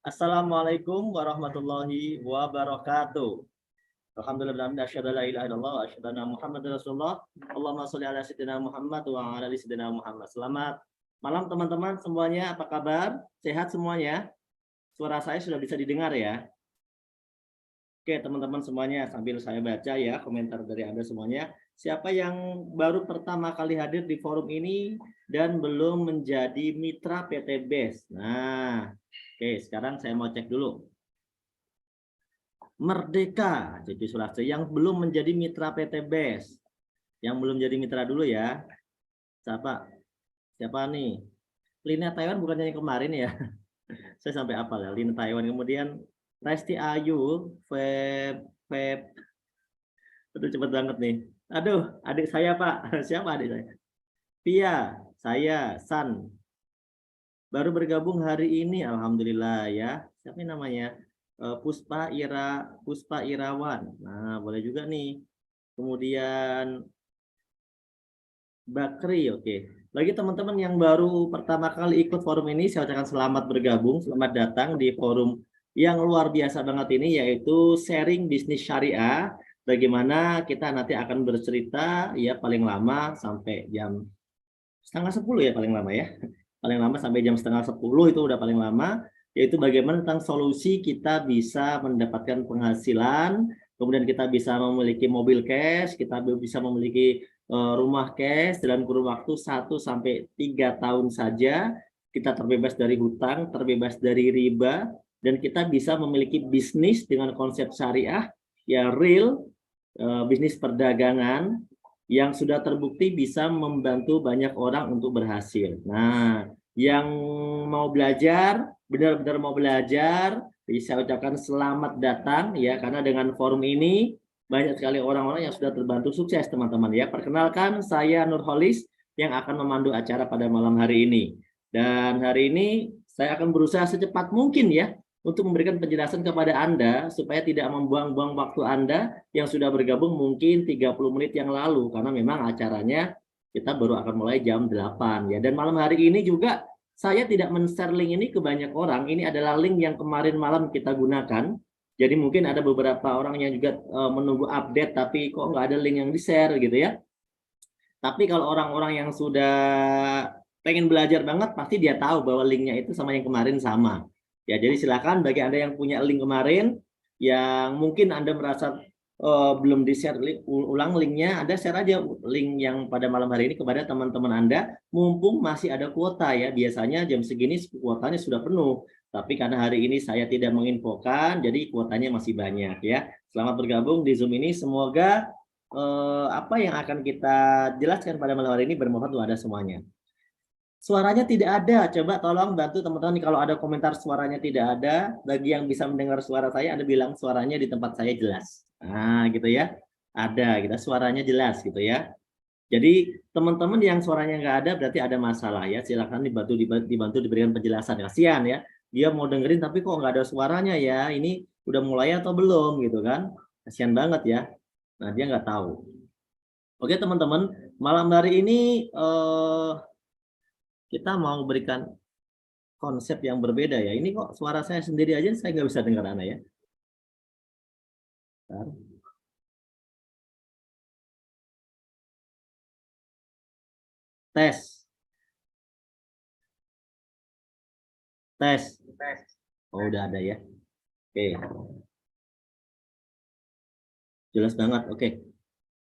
Assalamualaikum warahmatullahi wabarakatuh. Alhamdulillah, asyhadu an la ilaha illallah wa asyhadu anna Muhammadar Rasulullah. Allahumma sholli ala sayyidina Muhammad wa ala ali sayyidina Muhammad. Selamat malam teman-teman semuanya, apa kabar? Sehat semuanya? Suara saya sudah bisa didengar ya? Oke, teman-teman semuanya, sambil saya baca ya komentar dari Anda semuanya. Siapa yang baru pertama kali hadir di forum ini dan belum menjadi mitra PT BES? Nah, oke, sekarang saya mau cek dulu. Merdeka, Cici Sulastri, yang belum menjadi mitra PT BES. Yang belum jadi mitra dulu ya. Siapa? Siapa nih? Lina Taiwan bukannya yang kemarin ya? Saya sampai apa ya? Lina Taiwan, kemudian Resti Ayu, Feb. Aduh, cepet banget nih. Aduh, adik saya Pak. Siapa adik saya? Pia, saya, San. Baru bergabung hari ini, alhamdulillah ya. Siapa namanya? Puspa Irawan. Nah, boleh juga nih. Kemudian Bakri, oke. Bagi teman-teman yang baru pertama kali ikut forum ini, saya ucapkan selamat bergabung, selamat datang di forum yang luar biasa banget ini, yaitu sharing bisnis syariah. Bagaimana kita nanti akan bercerita ya paling lama sampai jam setengah 10 ya paling lama ya. Paling lama sampai jam setengah 10 itu udah paling lama, yaitu bagaimana tentang solusi kita bisa mendapatkan penghasilan, kemudian kita bisa memiliki mobil cash, kita bisa memiliki rumah cash dalam kurun waktu 1 sampai 3 tahun saja. Kita terbebas dari hutang, terbebas dari riba, dan kita bisa memiliki bisnis dengan konsep syariah ya real, bisnis perdagangan yang sudah terbukti bisa membantu banyak orang untuk berhasil. Nah, yang mau belajar, benar-benar mau belajar, bisa ucapkan selamat datang ya, karena dengan forum ini banyak sekali orang-orang yang sudah terbantu sukses teman-teman ya. Perkenalkan, saya Nurholis yang akan memandu acara pada malam hari ini. Dan hari ini saya akan berusaha secepat mungkin ya untuk memberikan penjelasan kepada Anda supaya tidak membuang-buang waktu Anda yang sudah bergabung mungkin 30 menit yang lalu, karena memang acaranya kita baru akan mulai jam 8 ya. Dan malam hari ini juga saya tidak men-share link ini ke banyak orang. Ini adalah link yang kemarin malam kita gunakan. Jadi mungkin ada beberapa orang yang juga menunggu update tapi kok nggak ada link yang di-share gitu ya. Tapi kalau orang-orang yang sudah pengen belajar banget pasti dia tahu bahwa linknya itu sama yang kemarin sama. Ya, jadi silakan bagi Anda yang punya link kemarin, yang mungkin Anda merasa belum di-share ulang linknya, Anda share aja link yang pada malam hari ini kepada teman-teman Anda, mumpung masih ada kuota ya. Biasanya jam segini kuotanya sudah penuh, tapi karena hari ini saya tidak menginfokan, jadi kuotanya masih banyak ya. Selamat bergabung di Zoom ini, semoga apa yang akan kita jelaskan pada malam hari ini bermanfaat untuk Anda semuanya. Suaranya tidak ada, coba tolong bantu teman-teman kalau ada komentar suaranya tidak ada. Bagi yang bisa mendengar suara saya, Anda bilang suaranya di tempat saya jelas. Nah, gitu ya. Ada, kita suaranya jelas gitu ya. Jadi teman-teman yang suaranya nggak ada berarti ada masalah ya. Silakan dibantu diberikan penjelasan. Kasihan ya, dia mau dengerin tapi kok nggak ada suaranya ya. Ini udah mulai atau belum gitu kan? Kasihan banget ya. Nah, dia nggak tahu. Oke teman-teman, malam hari ini kita mau berikan konsep yang berbeda ya. Ini kok suara saya sendiri aja saya nggak bisa dengar Ana ya. Bentar. Tes. Tes. Oh, udah ada ya. Oke. Jelas banget. Oke.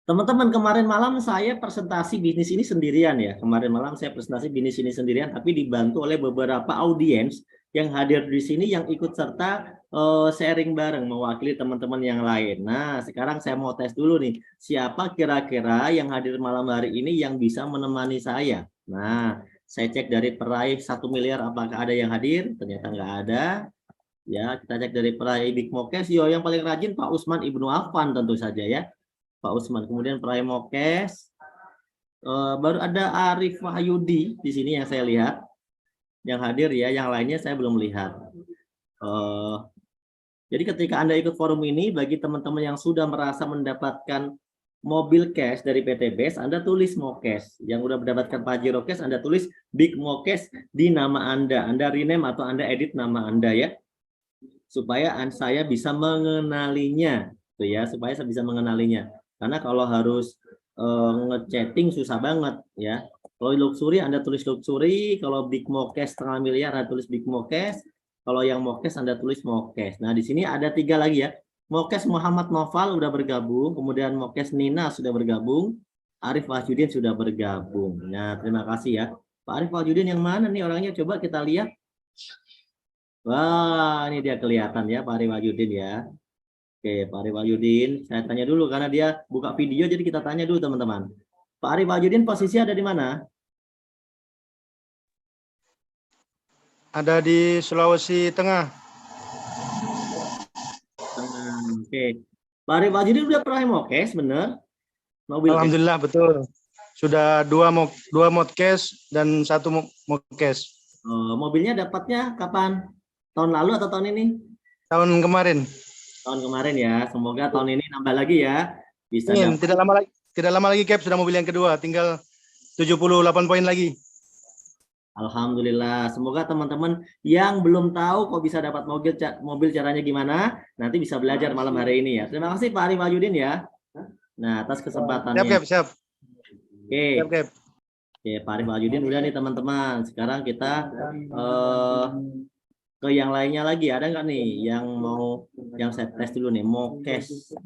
Teman-teman, kemarin malam saya presentasi bisnis ini sendirian ya. Kemarin malam saya presentasi bisnis ini sendirian, tapi dibantu oleh beberapa audiens yang hadir di sini yang ikut serta sharing bareng mewakili teman-teman yang lain. Nah, sekarang saya mau tes dulu nih, siapa kira-kira yang hadir malam hari ini yang bisa menemani saya. Nah, saya cek dari peraih 1 miliar apakah ada yang hadir, ternyata nggak ada. Ya, kita cek dari peraih Big Mokes, yo yang paling rajin Pak Usman Ibnu Affan tentu saja ya. Pak Usman, kemudian peraih Mokes, baru ada Arif Wahyudi di sini yang saya lihat, yang hadir ya, yang lainnya saya belum lihat. Jadi ketika Anda ikut forum ini, bagi teman-teman yang sudah merasa mendapatkan mobil cash dari PT BES, Anda tulis Mokes. Yang sudah mendapatkan Pajero Cash, Anda tulis Big Mokes di nama Anda rename atau Anda edit nama Anda ya. supaya saya bisa mengenalinya, tuh ya, supaya saya bisa mengenalinya. Karena kalau harus ngechatting susah banget ya. Kalau luxury Anda tulis luxury, kalau big mokes setengah miliar Anda tulis big mokes, kalau yang mokes Anda tulis mokes. Nah di sini ada 3 lagi ya. Mokes Muhammad Noval udah bergabung, kemudian mokes Nina sudah bergabung, Arif Wahyudin sudah bergabung. Nah terima kasih ya. Pak Arif Wahyudin yang mana nih orangnya? Coba kita lihat. Wah ini dia kelihatan ya Pak Arif Wahyudin ya. Oke, Pak Arif Wahyudin, saya tanya dulu karena dia buka video, jadi kita tanya dulu teman-teman. Pak Arif Wahyudin posisi ada di mana? Ada di Sulawesi Tengah. Oke, Pak Arif Wahyudin udah pernah mokes, bener? Mobil Alhamdulillah betul. Sudah dua modcast dan 1 mokes. Mobilnya dapatnya kapan? Tahun lalu atau tahun ini? Tahun kemarin. Tahun kemarin ya. Semoga tahun ini nambah lagi ya. Bisa dapat. Tidak lama lagi Cap, sudah mobil yang kedua, tinggal 78 poin lagi. Alhamdulillah. Semoga teman-teman yang belum tahu kok bisa dapat mobil caranya gimana, nanti bisa belajar malam hari ini ya. Terima kasih Pak Arif Wahyudin ya. Nah, atas kesempatannya. Siap. Oke. Siap. Oke, Pak Arif Wahyudin udah nih teman-teman. Sekarang kita ke yang lainnya lagi. Ada nggak nih yang mau, yang saya tes dulu nih, mokes.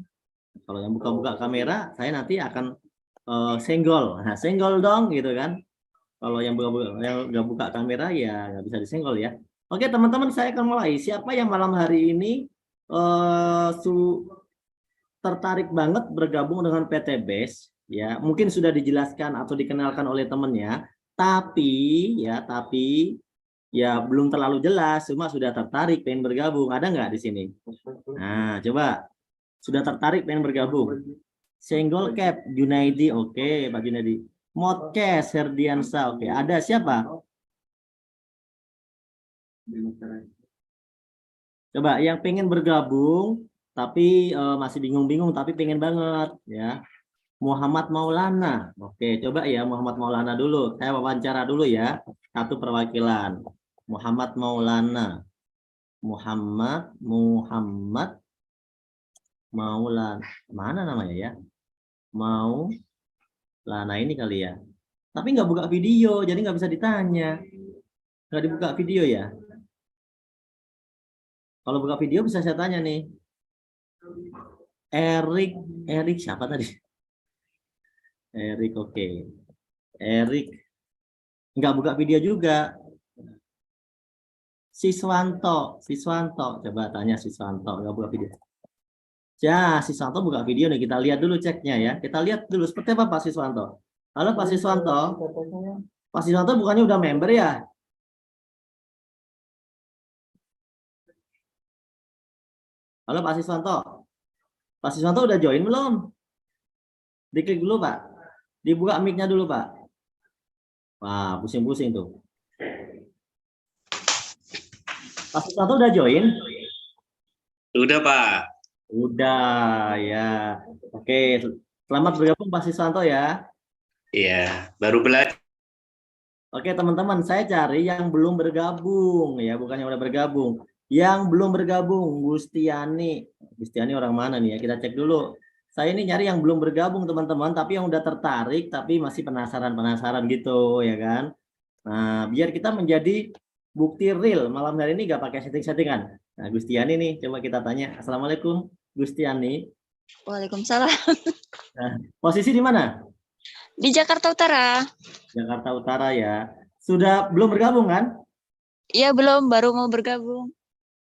Kalau yang buka-buka kamera, saya nanti akan senggol. Nah, senggol dong gitu kan. Kalau yang nggak buka kamera ya nggak bisa disenggol ya. Oke teman-teman, saya akan mulai. Siapa yang malam hari ini tertarik banget bergabung dengan PT BES? Ya, mungkin sudah dijelaskan atau dikenalkan oleh temannya. Tapi ya belum terlalu jelas. Cuma sudah tertarik pengen bergabung. Ada nggak di sini? Nah, coba sudah tertarik pengen bergabung. Senggol Cap Junaidi, oke Pak Junaidi. Modcast Herdiansa, oke. Ada siapa? Coba yang pengen bergabung tapi masih bingung-bingung tapi pengen banget ya. Muhammad Maulana. Oke, coba ya Muhammad Maulana dulu. Saya wawancara dulu ya. Satu perwakilan. Muhammad Maulana. Muhammad Maulana. Mana namanya ya? Maulana ini kali ya. Tapi nggak buka video, jadi nggak bisa ditanya. Nggak dibuka video ya. Kalau buka video bisa saya tanya nih. Erik siapa tadi? Erik, oke. Erik nggak buka video juga. Siswanto, coba tanya Siswanto, nggak buka video. Ya, Siswanto buka video nih, kita lihat dulu ceknya ya. Kita lihat dulu seperti apa Pak Siswanto. Halo Pak Siswanto. Pak Siswanto bukannya udah member ya? Halo Pak Siswanto. Pak Siswanto udah join belum? Diklik dulu Pak. Dibuka mic-nya dulu Pak. Wah, pusing-pusing tuh. Pak Siswanto udah join? Udah Pak. Udah ya. Oke, selamat bergabung Pak Siswanto ya. Iya, baru belajar. Oke teman-teman, saya cari yang belum bergabung ya, bukan yang udah bergabung. Yang belum bergabung, Gustiani. Gustiani orang mana nih ya? Kita cek dulu. Saya ini nyari yang belum bergabung teman-teman, tapi yang udah tertarik, tapi masih penasaran gitu ya kan. Nah, biar kita menjadi bukti real malam hari ini gak pakai setting-settingan. Nah, Gustiani nih, coba kita tanya. Assalamualaikum, Gustiani. Waalaikumsalam. Nah, posisi di mana? Di Jakarta Utara. Jakarta Utara ya. Sudah belum bergabung kan? Iya belum, baru mau bergabung.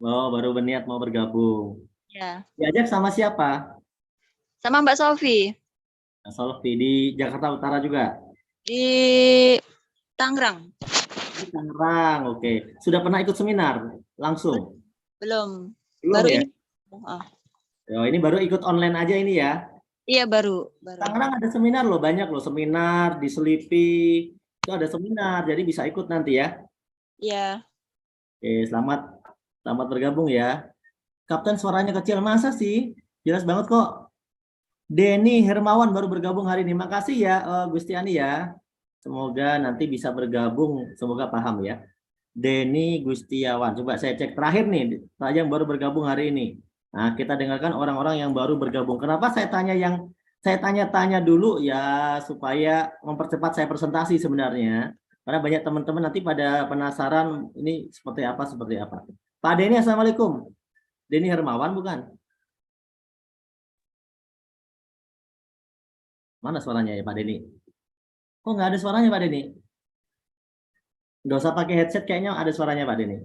Oh, baru berniat mau bergabung. Ya. Diajak sama siapa? Sama Mbak Sofi. Solvi di Jakarta Utara juga? Di Tangerang. Di Tangerang, oke. Sudah pernah ikut seminar langsung? Belum. Belum baru ya? ini. Oh, ini baru ikut online aja ini ya? Iya baru. Tangerang ada seminar loh, banyak loh seminar di Selipi. Itu ada seminar, jadi bisa ikut nanti ya. Iya. Oke, selamat bergabung ya. Kapten suaranya kecil, masa sih? Jelas banget kok. Denny Hermawan baru bergabung hari ini. Makasih ya Gustiani ya. Semoga nanti bisa bergabung, semoga paham ya. Denny Gustiawan. Coba saya cek terakhir nih, yang baru bergabung hari ini. Nah, kita dengarkan orang-orang yang baru bergabung. Kenapa saya tanya-tanya dulu ya supaya mempercepat saya presentasi sebenarnya. Karena banyak teman-teman nanti pada penasaran ini seperti apa seperti apa. Pak Denny, assalamualaikum. Denny Hermawan bukan? Mana suaranya ya Pak Denny? Oh nggak ada suaranya Pak Denny. Nggak usah pakai headset, kayaknya ada suaranya Pak Denny.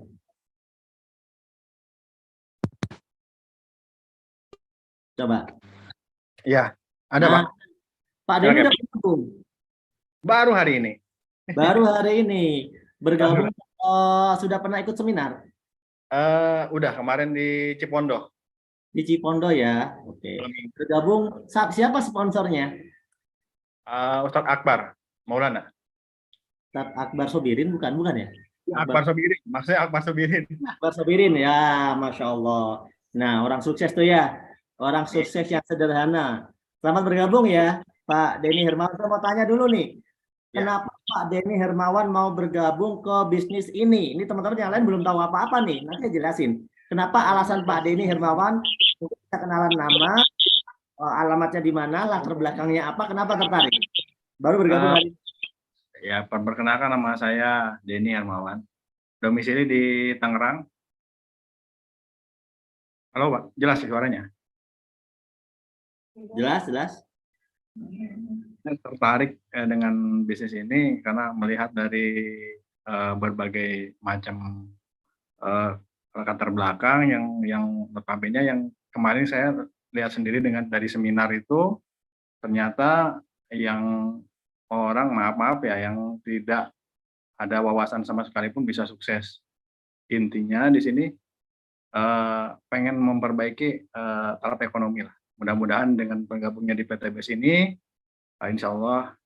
Coba. Ya, ada Nah, Pak. Pak Denny Silakan. udah bergabung. Baru hari ini. Baru hari ini bergabung. Baru. Sudah pernah ikut seminar Udah kemarin di Cipondo. di Cipondo ya. Oke. Bergabung. Siapa sponsornya? Ustadz Akbar Maulana. Ustadz Akbar Sobirin bukan? Bukan ya? Akbar Sobirin, maksudnya Akbar Sobirin. Akbar Sobirin ya, Masya Allah. Nah, orang sukses tuh ya. Orang sukses yang sederhana. Selamat bergabung ya, Pak Denny Hermawan. Saya mau tanya dulu nih. Ya. Kenapa Pak Denny Hermawan mau bergabung ke bisnis ini? Ini teman-teman yang lain belum tahu apa-apa nih. Nanti saya jelasin. Kenapa alasan Pak Denny Hermawan, kita kenalan nama, alamatnya di mana, latar belakangnya apa, kenapa tertarik? Baru bergabung hari ini. Ya, perkenalkan nama saya Denny Hermawan. Domisili di Tangerang. Halo, Pak. Jelas suaranya? Jelas, jelas. Saya tertarik dengan bisnis ini karena melihat dari berbagai macam latar belakang yang notabene yang kemarin saya lihat sendiri dari seminar itu, ternyata yang orang maaf ya yang tidak ada wawasan sama sekali pun bisa sukses. Intinya di sini pengen memperbaiki taraf ekonomi lah. Mudah-mudahan dengan bergabungnya di PTBS ini, insya Allah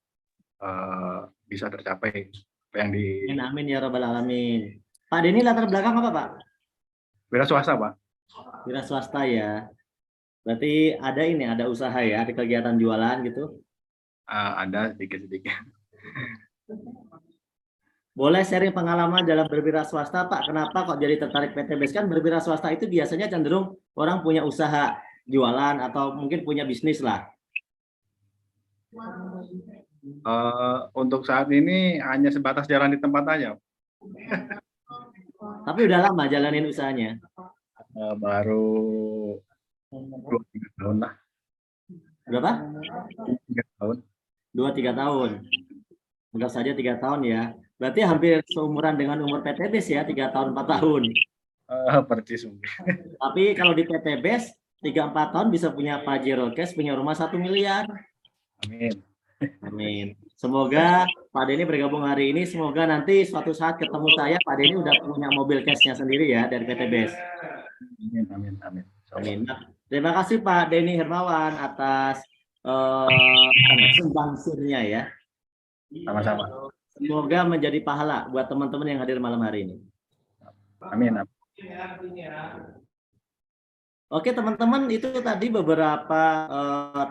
bisa tercapai apa yang di Amin, amin ya Rabbal Alamin. Pak Denny latar belakang apa Pak? wira swasta, Pak. Wira swasta ya. Berarti ada usaha ya, ada kegiatan jualan gitu. Ada sedikit-sedikit. Boleh sharing pengalaman dalam berwira swasta, Pak? Kenapa kok jadi tertarik PTBS? Kan berwira swasta itu biasanya cenderung orang punya usaha jualan atau mungkin punya bisnis lah. Untuk saat ini hanya sebatas jalan di tempat aja. Tapi udah lama jalanin usahanya. Baru 2-3 tahun lah. Berapa? 3 tahun. 2-3 tahun. Anggap saja 3 tahun ya. Berarti hampir seumuran dengan umur PTBS ya, 3 tahun, 4 tahun. Percis mungkin. Tapi kalau di PTBS, 3-4 tahun bisa punya Pajero Cash, punya rumah 1 miliar. Amin. Amin. Semoga Pak Denny bergabung hari ini. Semoga nanti suatu saat ketemu saya, Pak Denny udah punya mobil cashnya sendiri ya dari PTBS. Amin, amin, amin. Amin. Nah, terima kasih Pak Denny Hermawan atas sumbangsirnya ya. Sama-sama. Semoga menjadi pahala buat teman-teman yang hadir malam hari ini. Amin. Oke teman-teman, itu tadi beberapa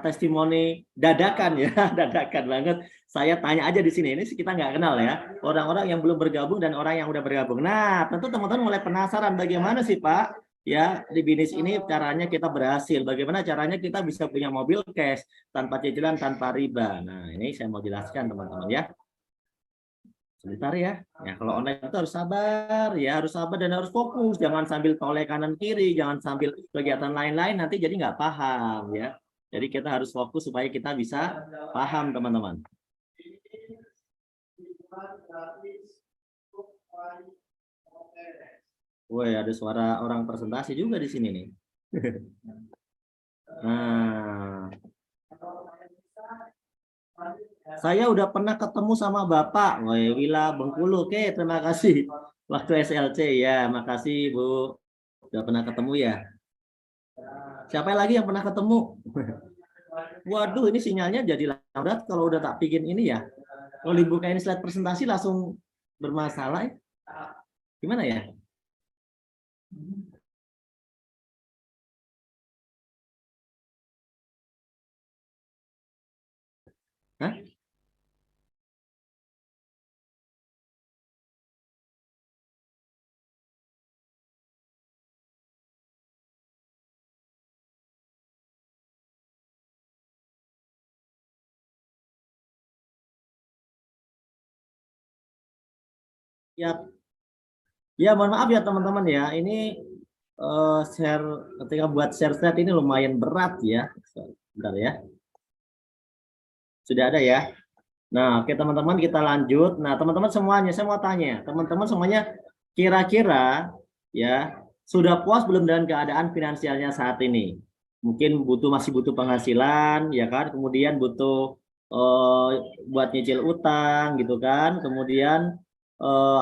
testimoni dadakan ya, dadakan banget. Saya tanya aja di sini, ini kita nggak kenal ya, orang-orang yang belum bergabung dan orang yang udah bergabung. Nah, tentu teman-teman mulai penasaran bagaimana sih Pak, ya di bisnis ini caranya kita berhasil, bagaimana caranya kita bisa punya mobil cash tanpa cicilan, tanpa riba. Nah, ini saya mau jelaskan teman-teman ya. Sebentar ya. Ya kalau online itu harus sabar ya, harus sabar dan harus fokus. Jangan sambil toleh kanan kiri, jangan sambil kegiatan lain-lain nanti jadi nggak paham ya. Jadi kita harus fokus supaya kita bisa paham teman-teman. Woi, ada suara orang presentasi juga di sini nih. Nah, saya udah pernah ketemu sama Bapak, woi Wila Bengkulu. Oke, terima kasih. Waktu SLC ya, makasih Bu. Udah pernah ketemu ya. Siapa lagi yang pernah ketemu? Waduh, ini sinyalnya jadi lambat kalau udah tak bikin ini ya. Kalau dibukain slide presentasi langsung bermasalah. Gimana ya? Hah? Ya, ya mohon maaf ya teman-teman ya. Ini share ketika buat share slide ini lumayan berat ya. Bentar ya. Sudah ada ya. Nah, oke teman-teman kita lanjut. Nah, teman-teman semuanya saya mau tanya, teman-teman semuanya kira-kira ya sudah puas belum dengan keadaan finansialnya saat ini? Mungkin masih butuh penghasilan ya kan, kemudian butuh eh, buat nyicil utang gitu kan, kemudian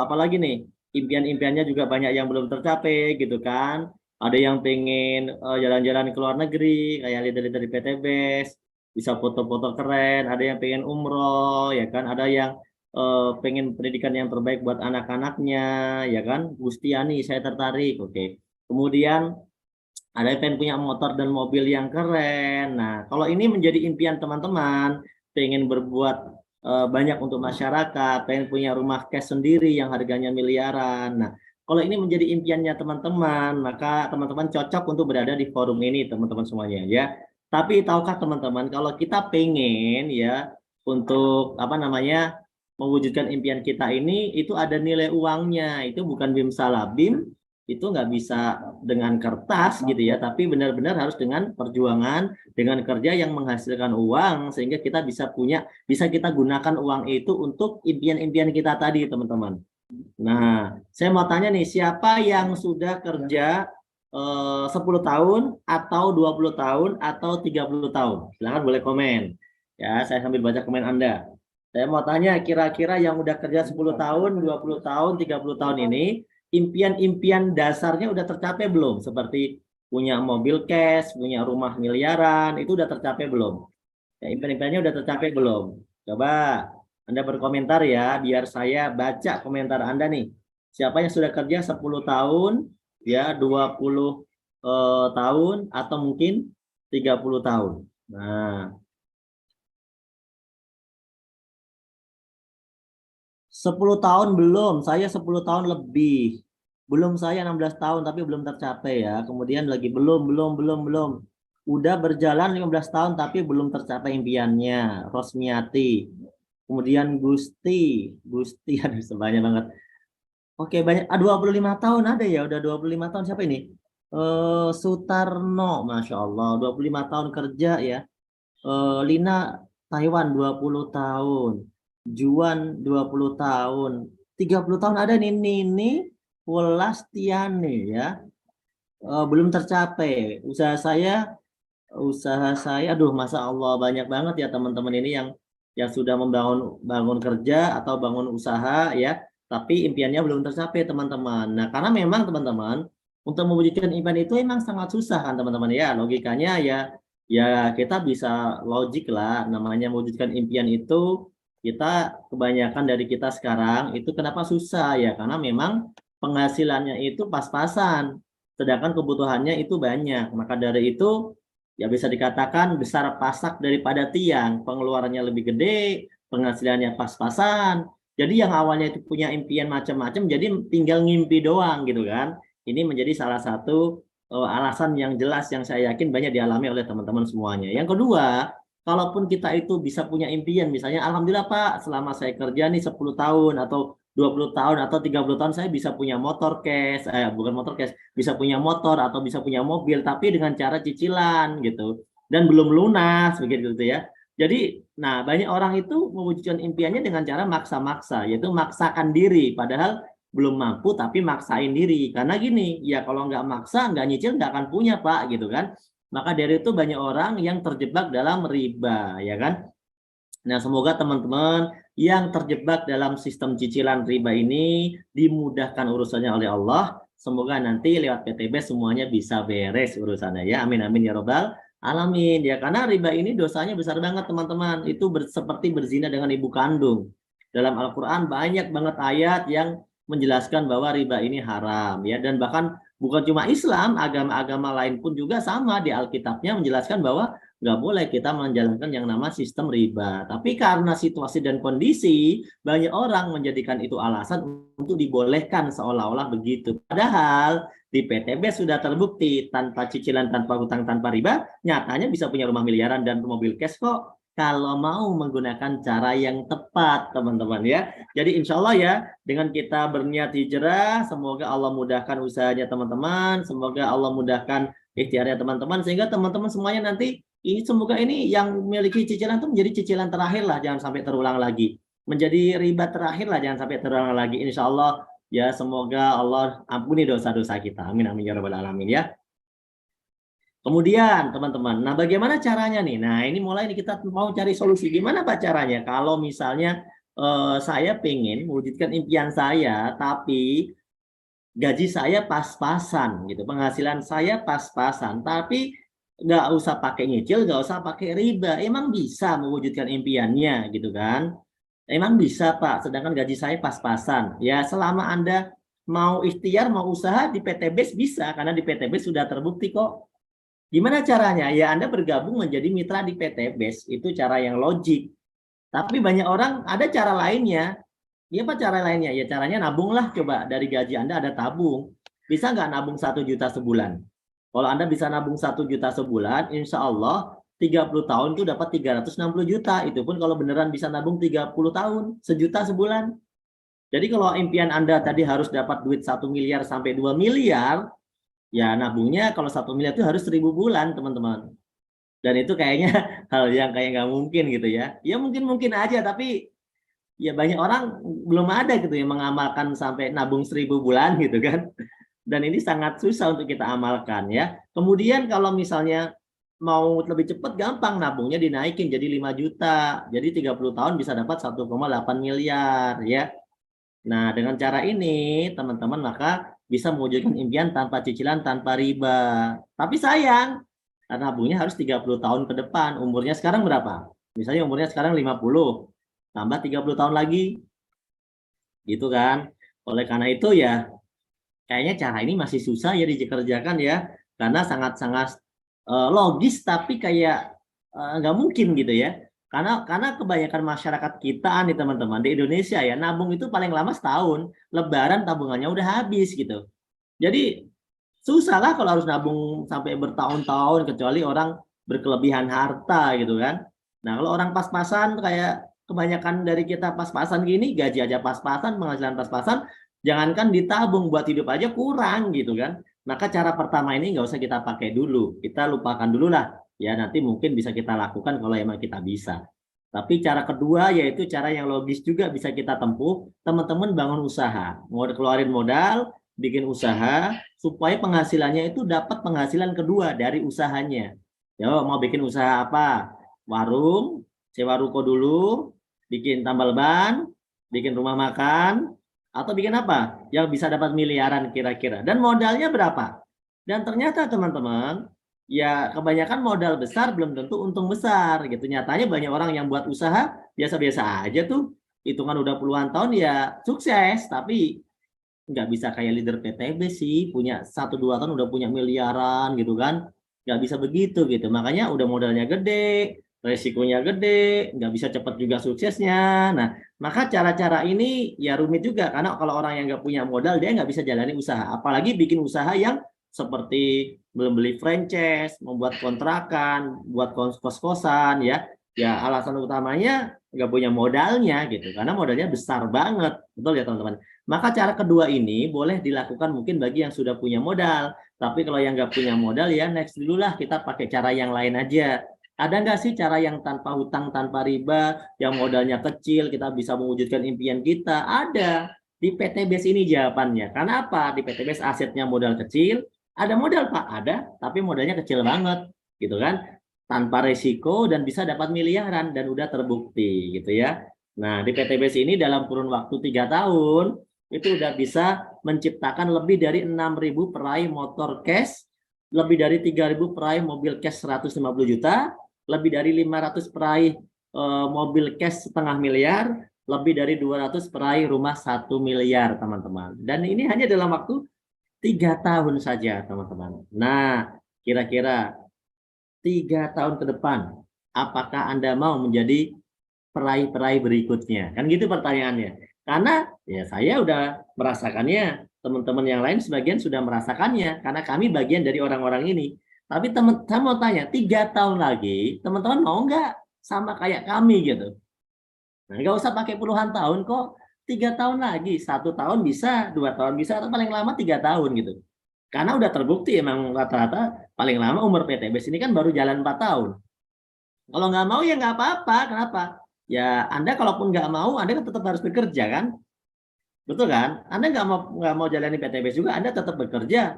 apalagi nih impian-impiannya juga banyak yang belum tercapai gitu kan. Ada yang pengen jalan-jalan ke luar negeri kayak leader-leader di PTBS, bisa foto-foto keren, ada yang pengen umroh ya kan, ada yang pengen pendidikan yang terbaik buat anak-anaknya ya kan. Gustiani saya tertarik, oke. Kemudian ada yang pengen punya motor dan mobil yang keren. Nah, kalau ini menjadi impian teman-teman, pengen berbuat banyak untuk masyarakat, pengen punya rumah cash sendiri yang harganya miliaran. Nah, kalau ini menjadi impiannya teman-teman, maka teman-teman cocok untuk berada di forum ini, teman-teman semuanya ya. Tapi tahukah teman-teman, kalau kita pengen ya untuk apa namanya mewujudkan impian kita ini, itu ada nilai uangnya. Itu bukan bim salabim, itu nggak bisa dengan kertas gitu ya, tapi benar-benar harus dengan perjuangan, dengan kerja yang menghasilkan uang, sehingga kita bisa kita gunakan uang itu untuk impian-impian kita tadi, teman-teman. Nah, saya mau tanya nih, siapa yang sudah kerja 10 tahun atau 20 tahun atau 30 tahun? Silahkan boleh komen. Ya, saya sambil baca komen Anda. Saya mau tanya, kira-kira yang udah kerja 10 tahun, 20 tahun, 30 tahun ini, impian-impian dasarnya udah tercapai belum? Seperti punya mobil cash, punya rumah miliaran, itu udah tercapai belum? Ya, impian-impiannya udah tercapai belum? Coba Anda berkomentar ya, biar saya baca komentar Anda nih. Siapa yang sudah kerja 10 tahun, ya 20 tahun, atau mungkin 30 tahun. Nah, 10 tahun belum, saya 10 tahun lebih. Belum, saya 16 tahun tapi belum tercapai ya. Kemudian lagi belum. Udah berjalan 15 tahun tapi belum tercapai impiannya. Rosmiati. Kemudian Gusti ada sebanyak banget. Oke, banyak. 25 tahun ada ya, udah 25 tahun. Siapa ini? Sutarno, Masya Allah. 25 tahun kerja ya. Lina Taiwan 20 tahun. Juan 20 tahun. 30 tahun ada nih Nini Wolastiani ya. Belum tercapai. Usaha saya aduh masa Allah banyak banget ya teman-teman ini yang sudah bangun kerja atau bangun usaha ya, tapi impiannya belum tercapai teman-teman. Nah, karena memang teman-teman untuk mewujudkan impian itu emang sangat susah kan teman-teman ya. Logikanya ya kita bisa logik lah, namanya mewujudkan impian itu kita kebanyakan dari kita sekarang itu kenapa susah ya, karena memang penghasilannya itu pas-pasan sedangkan kebutuhannya itu banyak. Maka dari itu ya bisa dikatakan besar pasak daripada tiang, pengeluarannya lebih gede, penghasilannya pas-pasan. Jadi yang awalnya itu punya impian macam-macam jadi tinggal ngimpi doang gitu kan. Ini menjadi salah satu alasan yang jelas yang saya yakin banyak dialami oleh teman-teman semuanya. Yang kedua, kalaupun kita itu bisa punya impian, misalnya alhamdulillah Pak, selama saya kerja nih 10 tahun atau 20 tahun atau 30 tahun saya bisa punya motor cash, bukan motor cash, bisa punya motor atau bisa punya mobil tapi dengan cara cicilan gitu dan belum lunas begitu ya. Jadi, nah banyak orang itu mewujudkan impiannya dengan cara maksa-maksa, yaitu maksakan diri padahal belum mampu tapi maksain diri. Karena gini, ya kalau nggak maksa, nggak nyicil nggak akan punya Pak gitu kan. Maka dari itu banyak orang yang terjebak dalam riba ya kan. Nah, semoga teman-teman yang terjebak dalam sistem cicilan riba ini dimudahkan urusannya oleh Allah. Semoga nanti lewat PTB semuanya bisa beres urusannya ya. Amin amin ya robbal alamin ya. Karena riba ini dosanya besar banget teman-teman. Itu seperti berzina dengan ibu kandung. Dalam Al-Quran banyak banget ayat yang menjelaskan bahwa riba ini haram ya. Dan bahkan bukan cuma Islam, agama-agama lain pun juga sama di Alkitabnya menjelaskan bahwa nggak boleh kita menjalankan yang nama sistem riba. Tapi karena situasi dan kondisi, banyak orang menjadikan itu alasan untuk dibolehkan seolah-olah begitu. Padahal di PTB sudah terbukti tanpa cicilan, tanpa hutang, tanpa riba, nyatanya bisa punya rumah miliaran dan mobil cash kok. kalau mau menggunakan cara yang tepat, teman-teman ya. Jadi insya Allah ya, dengan kita berniat hijrah, semoga Allah mudahkan usahanya teman-teman, semoga Allah mudahkan ikhtiarnya teman-teman, sehingga teman-teman semuanya nanti, semoga ini yang memiliki cicilan itu menjadi cicilan terakhir lah, jangan sampai terulang lagi. Menjadi riba terakhir lah, jangan sampai terulang lagi. Insya Allah ya, semoga Allah ampuni dosa-dosa kita. Amin, amin ya rabbal alamin ya. Kemudian teman-teman, nah bagaimana caranya nih? Nah ini mulai nih kita mau cari solusi. Gimana Pak caranya? Kalau misalnya saya pengen mewujudkan impian saya, tapi gaji saya pas-pasan gitu, penghasilan saya pas-pasan, tapi nggak usah pakai nyicil, nggak usah pakai riba. Emang bisa mewujudkan impiannya gitu kan? Emang bisa Pak, sedangkan gaji saya pas-pasan. Ya selama Anda mau ikhtiar, mau usaha di PTBS bisa, karena di PTBS sudah terbukti kok. Gimana caranya? Ya Anda bergabung menjadi mitra di PTBS, itu cara yang logik. Tapi banyak orang ada cara lainnya. Ya apa cara lainnya? Ya caranya nabung lah, coba dari gaji Anda ada tabung. Bisa nggak nabung 1 juta sebulan? Kalau Anda bisa nabung 1 juta sebulan, insya Allah 30 tahun itu dapat 360 juta. Itu pun kalau beneran bisa nabung 30 tahun, sejuta sebulan. Jadi kalau impian Anda tadi harus dapat duit 1 miliar sampai 2 miliar, ya nabungnya kalau 1 miliar itu harus 1000 bulan, teman-teman. Dan itu kayaknya hal yang kayak nggak mungkin gitu ya. Ya mungkin aja, tapi ya banyak orang belum ada gitu yang mengamalkan sampai nabung 1000 bulan gitu kan. Dan ini sangat susah untuk kita amalkan ya. Kemudian kalau misalnya mau lebih cepat, gampang, nabungnya dinaikin jadi 5 juta. Jadi 30 tahun bisa dapat 1,8 miliar ya. Nah, dengan cara ini teman-teman maka bisa mewujudkan impian tanpa cicilan, tanpa riba. Tapi sayang, karena nabungnya harus 30 tahun ke depan. Umurnya sekarang berapa? Misalnya umurnya sekarang 50, tambah 30 tahun lagi. Gitu kan. Oleh karena itu ya, kayaknya cara ini masih susah ya dikerjakan ya. Karena sangat-sangat logis, tapi kayak nggak mungkin gitu ya. Karena kebanyakan masyarakat kita nih teman-teman di Indonesia ya, nabung itu paling lama setahun, Lebaran tabungannya udah habis gitu. Jadi susah lah kalau harus nabung sampai bertahun-tahun, kecuali orang berkelebihan harta gitu kan. Nah kalau orang pas-pasan kayak kebanyakan dari kita pas-pasan gini, gaji aja pas-pasan, penghasilan pas-pasan, jangankan ditabung buat hidup aja kurang gitu kan. Maka cara pertama ini nggak usah kita pakai dulu, kita lupakan dulu lah. Ya nanti mungkin bisa kita lakukan kalau emang kita bisa. Tapi cara kedua yaitu cara yang logis juga bisa kita tempuh. Teman-teman bangun usaha, mau keluarin modal, bikin usaha supaya penghasilannya itu dapat penghasilan kedua dari usahanya. Ya mau bikin usaha apa? Warung, sewa ruko dulu, bikin tambal ban, bikin rumah makan, atau bikin apa? Yang bisa dapat miliaran kira-kira. Dan modalnya berapa? Dan ternyata teman-teman, ya kebanyakan modal besar belum tentu untung besar gitu. Nyatanya banyak orang yang buat usaha biasa-biasa aja tuh, hitungan udah puluhan tahun ya sukses, tapi nggak bisa kayak leader PTB sih, punya 1-2 tahun udah punya miliaran gitu kan. Nggak bisa begitu gitu, makanya udah modalnya gede, resikonya gede, nggak bisa cepat juga suksesnya. Nah maka cara-cara ini ya rumit juga, karena kalau orang yang nggak punya modal dia nggak bisa jalani usaha, apalagi bikin usaha yang seperti membeli franchise, membuat kontrakan, buat kos-kosan ya. Ya alasan utamanya nggak punya modalnya gitu, karena modalnya besar banget, betul ya teman-teman. Maka cara kedua ini boleh dilakukan mungkin bagi yang sudah punya modal, tapi kalau yang nggak punya modal ya next dulu lah, kita pakai cara yang lain aja. Ada nggak sih cara yang tanpa hutang, tanpa riba, yang modalnya kecil, kita bisa mewujudkan impian kita? Ada. Di PTBS ini jawabannya. Karena apa? Di PTBS asetnya modal kecil, ada modal Pak, ada, tapi modalnya kecil banget, gitu kan? Tanpa resiko dan bisa dapat miliaran dan udah terbukti, gitu ya. Nah, di PTBS ini dalam kurun waktu 3 tahun itu udah bisa menciptakan lebih dari 6.000 peraih motor cash, lebih dari 3.000 peraih mobil cash 150 juta, lebih dari 500 peraih mobil cash setengah miliar, lebih dari 200 peraih rumah 1 miliar, teman-teman. Dan ini hanya dalam waktu 3 tahun saja, teman-teman. Nah, kira-kira 3 tahun ke depan, apakah Anda mau menjadi peraih-peraih berikutnya? Kan gitu pertanyaannya. Karena ya saya udah merasakannya, teman-teman yang lain sebagian sudah merasakannya, karena kami bagian dari orang-orang ini. Tapi saya mau tanya, 3 tahun lagi, teman-teman mau nggak sama kayak kami gitu. Nah, nggak usah pakai puluhan tahun kok, 3 tahun lagi, 1 tahun bisa, 2 tahun bisa, atau paling lama 3 tahun gitu. Karena udah terbukti emang rata-rata paling lama umur PTBS ini kan baru jalan 4 tahun. Kalau nggak mau ya nggak apa-apa, kenapa? Ya Anda kalaupun nggak mau, Anda kan tetap harus bekerja kan? Betul kan? Anda nggak mau jalani PTBS juga, Anda tetap bekerja.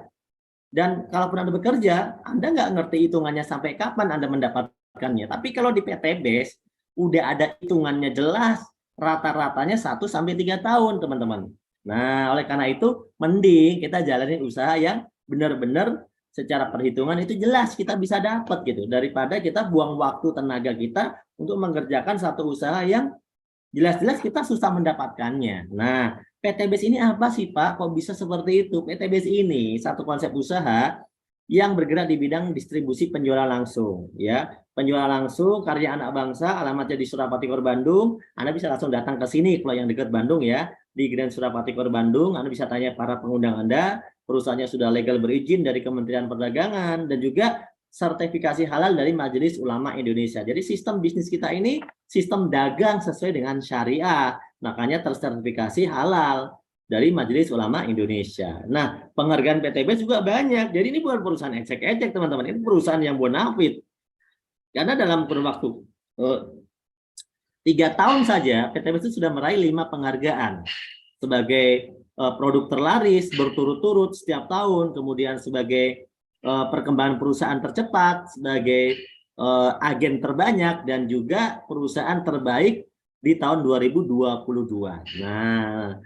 Dan kalaupun Anda bekerja, Anda nggak ngerti hitungannya sampai kapan Anda mendapatkannya. Tapi kalau di PTBS, udah ada hitungannya jelas, rata-ratanya 1 sampai 3 tahun, teman-teman. Nah, oleh karena itu, mending kita jalanin usaha yang benar-benar secara perhitungan itu jelas kita bisa dapat gitu. Daripada kita buang waktu tenaga kita untuk mengerjakan satu usaha yang jelas-jelas kita susah mendapatkannya. Nah, PTBS ini apa sih Pak? Kok bisa seperti itu? PTBS ini satu konsep usaha yang bergerak di bidang distribusi penjualan langsung. Ya, penjualan langsung karya anak bangsa, alamatnya di Surapati Kor Bandung. Anda bisa langsung datang ke sini kalau yang dekat Bandung ya, di Grand Surapati Kor Bandung. Anda bisa tanya para pengundang Anda, perusahaannya sudah legal berizin dari Kementerian Perdagangan dan juga sertifikasi halal dari Majelis Ulama Indonesia. Jadi sistem bisnis kita ini sistem dagang sesuai dengan syariah, makanya tersertifikasi halal dari Majelis Ulama Indonesia. Nah, penghargaan PTBS juga banyak. Jadi ini bukan perusahaan ecek-ecek, teman-teman. Ini perusahaan yang bonafit. Karena dalam kurun waktu 3 tahun saja, PTBS itu sudah meraih 5 penghargaan sebagai produk terlaris berturut-turut setiap tahun, kemudian sebagai perkembangan perusahaan tercepat, sebagai agen terbanyak, dan juga perusahaan terbaik di tahun 2022. Nah,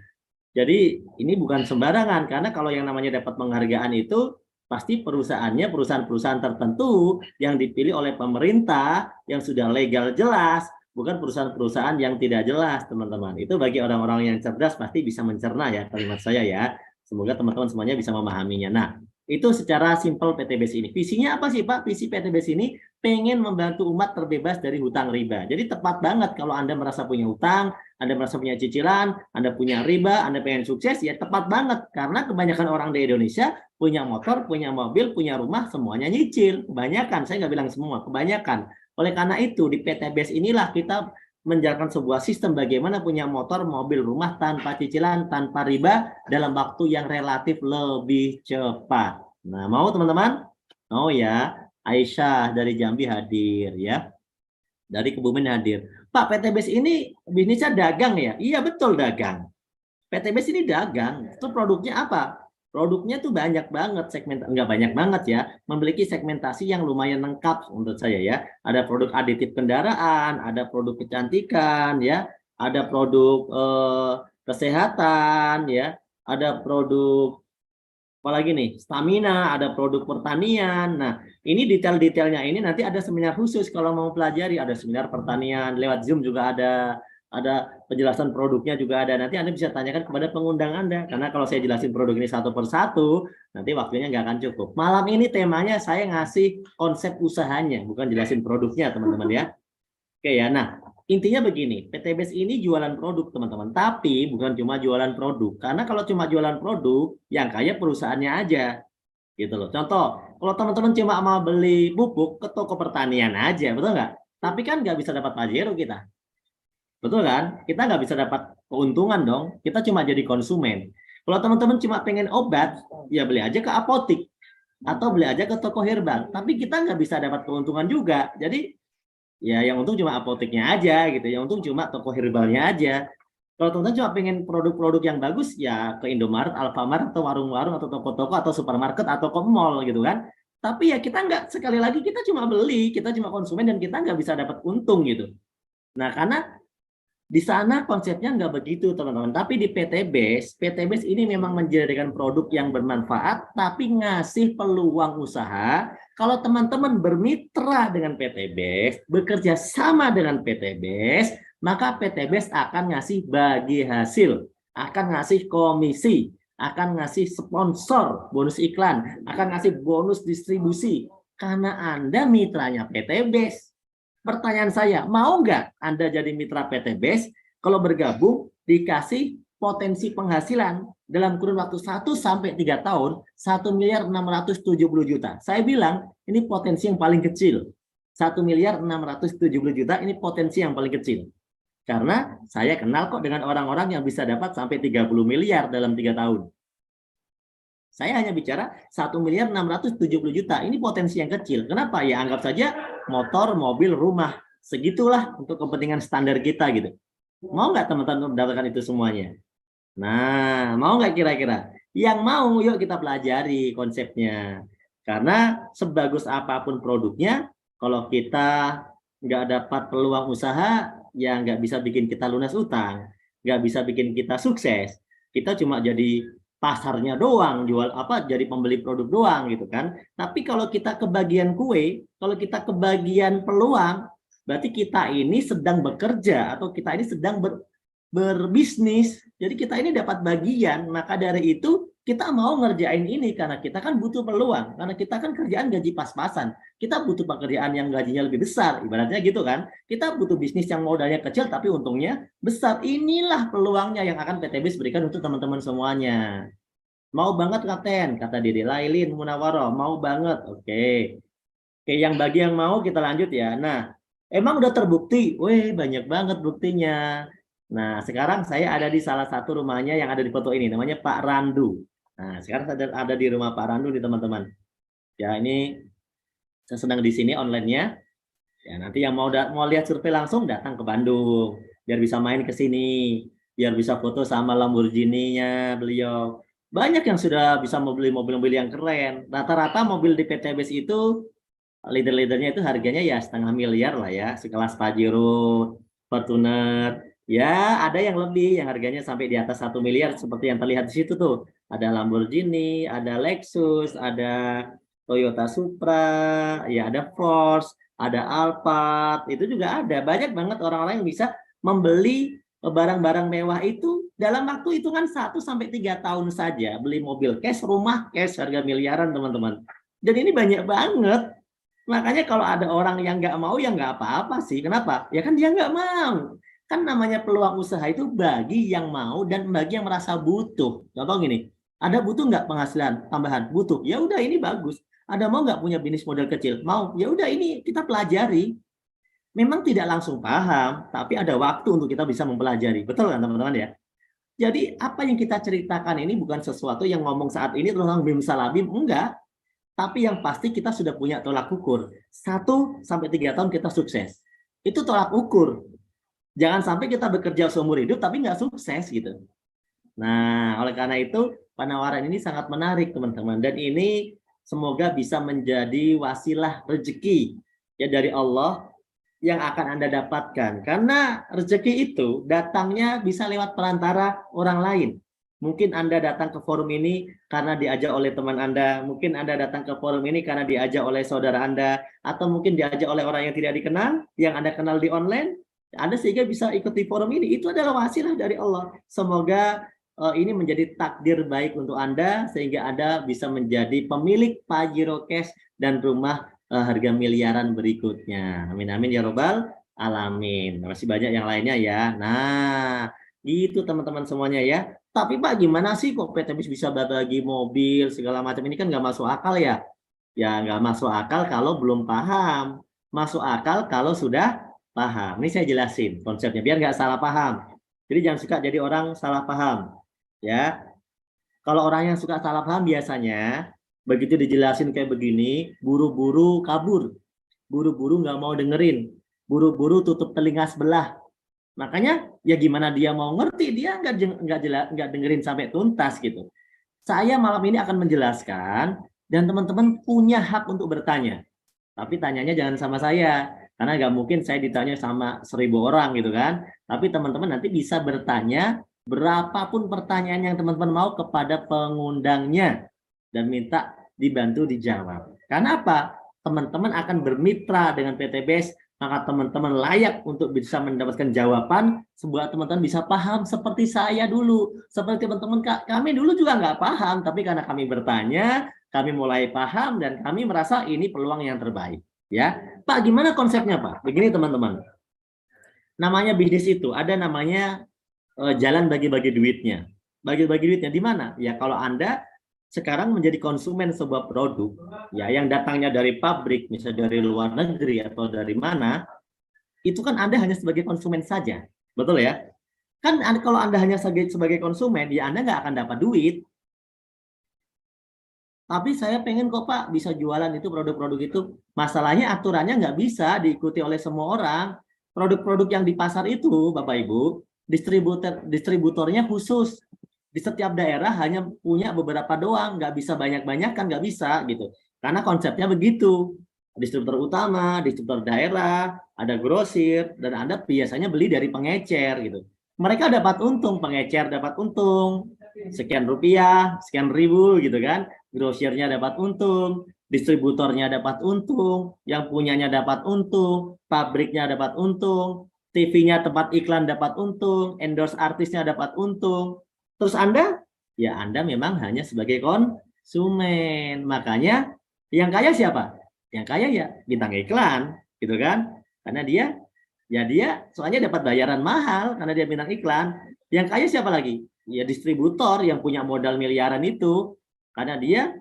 jadi ini bukan sembarangan, karena kalau yang namanya dapat penghargaan itu pasti perusahaannya perusahaan-perusahaan tertentu yang dipilih oleh pemerintah yang sudah legal jelas, bukan perusahaan-perusahaan yang tidak jelas, teman-teman. Itu bagi orang-orang yang cerdas pasti bisa mencerna ya kalimat saya ya. Semoga teman-teman semuanya bisa memahaminya. Nah, itu secara simpel PTBS ini. Visinya apa sih Pak? Visi PTBS ini pengen membantu umat terbebas dari hutang riba. Jadi tepat banget kalau Anda merasa punya hutang, Anda merasa punya cicilan, Anda punya riba, Anda pengen sukses, ya tepat banget. Karena kebanyakan orang di Indonesia punya motor, punya mobil, punya rumah, semuanya nyicil. Kebanyakan, saya nggak bilang semua, kebanyakan. Oleh karena itu, di PTBS inilah kita menjalankan sebuah sistem bagaimana punya motor, mobil, rumah tanpa cicilan, tanpa riba dalam waktu yang relatif lebih cepat. Nah, mau teman-teman? Oh ya, Aisyah dari Jambi hadir ya. Dari Kebumen hadir. Pak, PTBS ini bisnisnya dagang ya? Iya, betul dagang. PTBS ini dagang. Itu produknya apa? Produknya tuh banyak banget, enggak banyak banget ya, memiliki segmentasi yang lumayan lengkap menurut saya ya. Ada produk aditif kendaraan, ada produk kecantikan ya, ada produk kesehatan ya, ada produk apalagi nih, stamina, ada produk pertanian. Nah, ini detail-detailnya ini nanti ada seminar khusus kalau mau pelajari, ada seminar pertanian lewat Zoom juga ada penjelasan produknya juga ada. Nanti Anda bisa tanyakan kepada pengundang Anda, karena kalau saya jelasin produk ini satu persatu, nanti waktunya nggak akan cukup. Malam ini temanya saya ngasih konsep usahanya, bukan jelasin produknya, teman-teman ya. Oke ya, nah intinya begini, PTBS ini jualan produk, teman-teman. Tapi bukan cuma jualan produk, karena kalau cuma jualan produk, yang kaya perusahaannya aja. Gitu loh. Contoh, kalau teman-teman cuma mau beli pupuk ke toko pertanian aja, betul nggak? Tapi kan nggak bisa dapat pajero kita. Betul kan? Kita nggak bisa dapat keuntungan dong. Kita cuma jadi konsumen. Kalau teman-teman cuma pengen obat, ya beli aja ke apotik. Atau beli aja ke toko herbal. Tapi kita nggak bisa dapat keuntungan juga. Jadi, ya yang untung cuma apoteknya aja gitu. Yang untung cuma toko herbalnya aja. Kalau teman-teman cuma pengen produk-produk yang bagus, ya ke Indomaret, Alfamart, atau warung-warung, atau toko-toko, atau supermarket, atau ke mall gitu kan. Tapi ya kita nggak, sekali lagi kita cuma beli, kita cuma konsumen, dan kita nggak bisa dapat untung gitu. Nah, karena di sana konsepnya nggak begitu, teman-teman. Tapi di PTBS ini memang menjadikan produk yang bermanfaat, tapi ngasih peluang usaha. Kalau teman-teman bermitra dengan PTBS, bekerja sama dengan PTBS, maka PTBS akan ngasih bagi hasil, akan ngasih komisi, akan ngasih sponsor, bonus iklan, akan ngasih bonus distribusi. Karena Anda mitranya PTBS. Pertanyaan saya, mau nggak Anda jadi mitra PTBS kalau bergabung dikasih potensi penghasilan dalam kurun waktu 1 sampai 3 tahun 1.670.000.000. Saya bilang ini potensi yang paling kecil. 1.670.000.000 ini potensi yang paling kecil. Karena saya kenal kok dengan orang-orang yang bisa dapat sampai 30 miliar dalam 3 tahun. Saya hanya bicara 1.670.000.000. Ini potensi yang kecil. Kenapa? Ya anggap saja motor, mobil, rumah. Segitulah untuk kepentingan standar kita gitu. Mau nggak teman-teman mendapatkan itu semuanya? Nah, mau nggak kira-kira? Yang mau, yuk kita pelajari konsepnya. Karena sebagus apapun produknya, kalau kita nggak dapat peluang usaha, ya nggak bisa bikin kita lunas utang, nggak bisa bikin kita sukses. Kita cuma jadi pasarnya doang, jual apa, jadi pembeli produk doang gitu kan. Tapi kalau kita kebagian kue, kalau kita kebagian peluang, berarti kita ini sedang bekerja atau kita ini sedang berbisnis. Jadi kita ini dapat bagian, maka dari itu kita mau ngerjain ini karena kita kan butuh peluang, karena kita kan kerjaan gaji pas-pasan. Kita butuh pekerjaan yang gajinya lebih besar, ibaratnya gitu kan. Kita butuh bisnis yang modalnya kecil tapi untungnya besar. Inilah peluangnya yang akan PTBis berikan untuk teman-teman semuanya. Mau banget Kapten, kata Dede. Lailin, Munawaroh, mau banget. Oke. Oke, yang bagi yang mau kita lanjut ya. Nah, emang udah terbukti? Wih, banyak banget buktinya. Nah, sekarang saya ada di salah satu rumahnya yang ada di foto ini, namanya Pak Randu. Nah, sekarang saya ada di rumah Pak Randu nih teman-teman. Ya, ini saya sedang di sini online-nya. Ya, nanti yang mau lihat survei langsung datang ke Bandung, biar bisa main ke sini, biar bisa foto sama Lamborghini-nya beliau. Banyak yang sudah bisa membeli mobil-mobil yang keren. Rata-rata mobil di PTBis itu leader-leadernya itu harganya ya 0,5 miliar lah ya, sekelas Pajero, Fortuner. Ya, ada yang lebih, yang harganya sampai di atas 1 miliar seperti yang terlihat di situ tuh. Ada Lamborghini, ada Lexus, ada Toyota Supra, ya ada Force, ada Alphard, itu juga ada. Banyak banget orang-orang yang bisa membeli barang-barang mewah itu dalam waktu hitungan 1-3 tahun saja. Beli mobil cash, rumah cash, harga miliaran teman-teman. Dan ini banyak banget. Makanya kalau ada orang yang nggak mau, ya nggak apa-apa sih. Kenapa? Ya kan dia nggak mau. Kan namanya peluang usaha itu bagi yang mau dan bagi yang merasa butuh. Contoh gini, ada butuh nggak penghasilan tambahan? Butuh. Ya udah ini bagus. Ada mau nggak punya bisnis model kecil? Mau. Ya udah ini kita pelajari. Memang tidak langsung paham, tapi ada waktu untuk kita bisa mempelajari. Betul kan teman-teman ya? Jadi apa yang kita ceritakan ini bukan sesuatu yang ngomong saat ini terus bim salabim, enggak. Tapi yang pasti kita sudah punya tolak ukur. 1-3 tahun kita sukses. Itu tolak ukur. Jangan sampai kita bekerja seumur hidup tapi nggak sukses gitu. Nah, oleh karena itu penawaran ini sangat menarik teman-teman. Dan ini semoga bisa menjadi wasilah rezeki ya dari Allah yang akan Anda dapatkan. Karena rezeki itu datangnya bisa lewat perantara orang lain. Mungkin Anda datang ke forum ini karena diajak oleh teman Anda. Mungkin Anda datang ke forum ini karena diajak oleh saudara Anda. Atau mungkin diajak oleh orang yang tidak dikenal, yang Anda kenal di online. Anda sehingga bisa ikuti forum ini. Itu adalah wasilah dari Allah. Semoga ini menjadi takdir baik untuk Anda. Sehingga Anda bisa menjadi pemilik Pajero Cash dan rumah harga miliaran berikutnya. Amin amin ya robbal alamin. Masih banyak yang lainnya ya. Nah, gitu teman-teman semuanya ya. Tapi Pak, gimana sih kok PTBis bisa bagi mobil segala macam ini kan nggak masuk akal ya? Ya nggak masuk akal kalau belum paham. Masuk akal kalau sudah paham. Ini saya jelasin konsepnya biar nggak salah paham. Jadi jangan suka jadi orang salah paham. Ya, kalau orang yang suka salah paham biasanya begitu dijelasin kayak begini, buru-buru kabur, buru-buru nggak mau dengerin, buru-buru tutup telinga sebelah. Makanya ya gimana dia mau ngerti, dia nggak dengerin sampai tuntas gitu. Saya malam ini akan menjelaskan dan teman-teman punya hak untuk bertanya. Tapi tanyanya jangan sama saya, karena nggak mungkin saya ditanya sama 1.000 orang gitu kan. Tapi teman-teman nanti bisa bertanya berapapun pertanyaan yang teman-teman mau kepada pengundangnya. Dan minta dibantu dijawab. Karena apa? Teman-teman akan bermitra dengan PTBis, maka teman-teman layak untuk bisa mendapatkan jawaban sebuah teman-teman bisa paham seperti saya dulu. Seperti teman-teman kami dulu juga nggak paham, tapi karena kami bertanya, kami mulai paham dan kami merasa ini peluang yang terbaik. Ya, Pak, gimana konsepnya Pak? Begini teman-teman. Namanya bisnis itu ada namanya jalan bagi-bagi duitnya. Bagi-bagi duitnya di mana? Ya kalau Anda sekarang menjadi konsumen sebuah produk, ya yang datangnya dari pabrik, misalnya dari luar negeri atau dari mana, itu kan Anda hanya sebagai konsumen saja, betul ya? Kan kalau Anda hanya sebagai konsumen, ya Anda nggak akan dapat duit. Tapi saya pengen kok Pak bisa jualan itu produk-produk itu. Masalahnya aturannya nggak bisa diikuti oleh semua orang. Produk-produk yang di pasar itu, Bapak Ibu, distributornya khusus. Di setiap daerah hanya punya beberapa doang, nggak bisa banyak-banyak kan nggak bisa gitu. Karena konsepnya begitu. Distributor utama, distributor daerah, ada grosir, dan Anda biasanya beli dari pengecer gitu. Mereka dapat untung, pengecer dapat untung, sekian rupiah, sekian ribu gitu kan. Grosirnya dapat untung, distributornya dapat untung, yang punyanya dapat untung, pabriknya dapat untung, TV-nya tempat iklan dapat untung, endorse artisnya dapat untung. Terus Anda? Ya Anda memang hanya sebagai konsumen. Makanya yang kaya siapa? Yang kaya ya bintang iklan, gitu kan? Karena dia soalnya dapat bayaran mahal karena dia bintang iklan. Yang kaya siapa lagi? Ya distributor yang punya modal miliaran itu, karena dia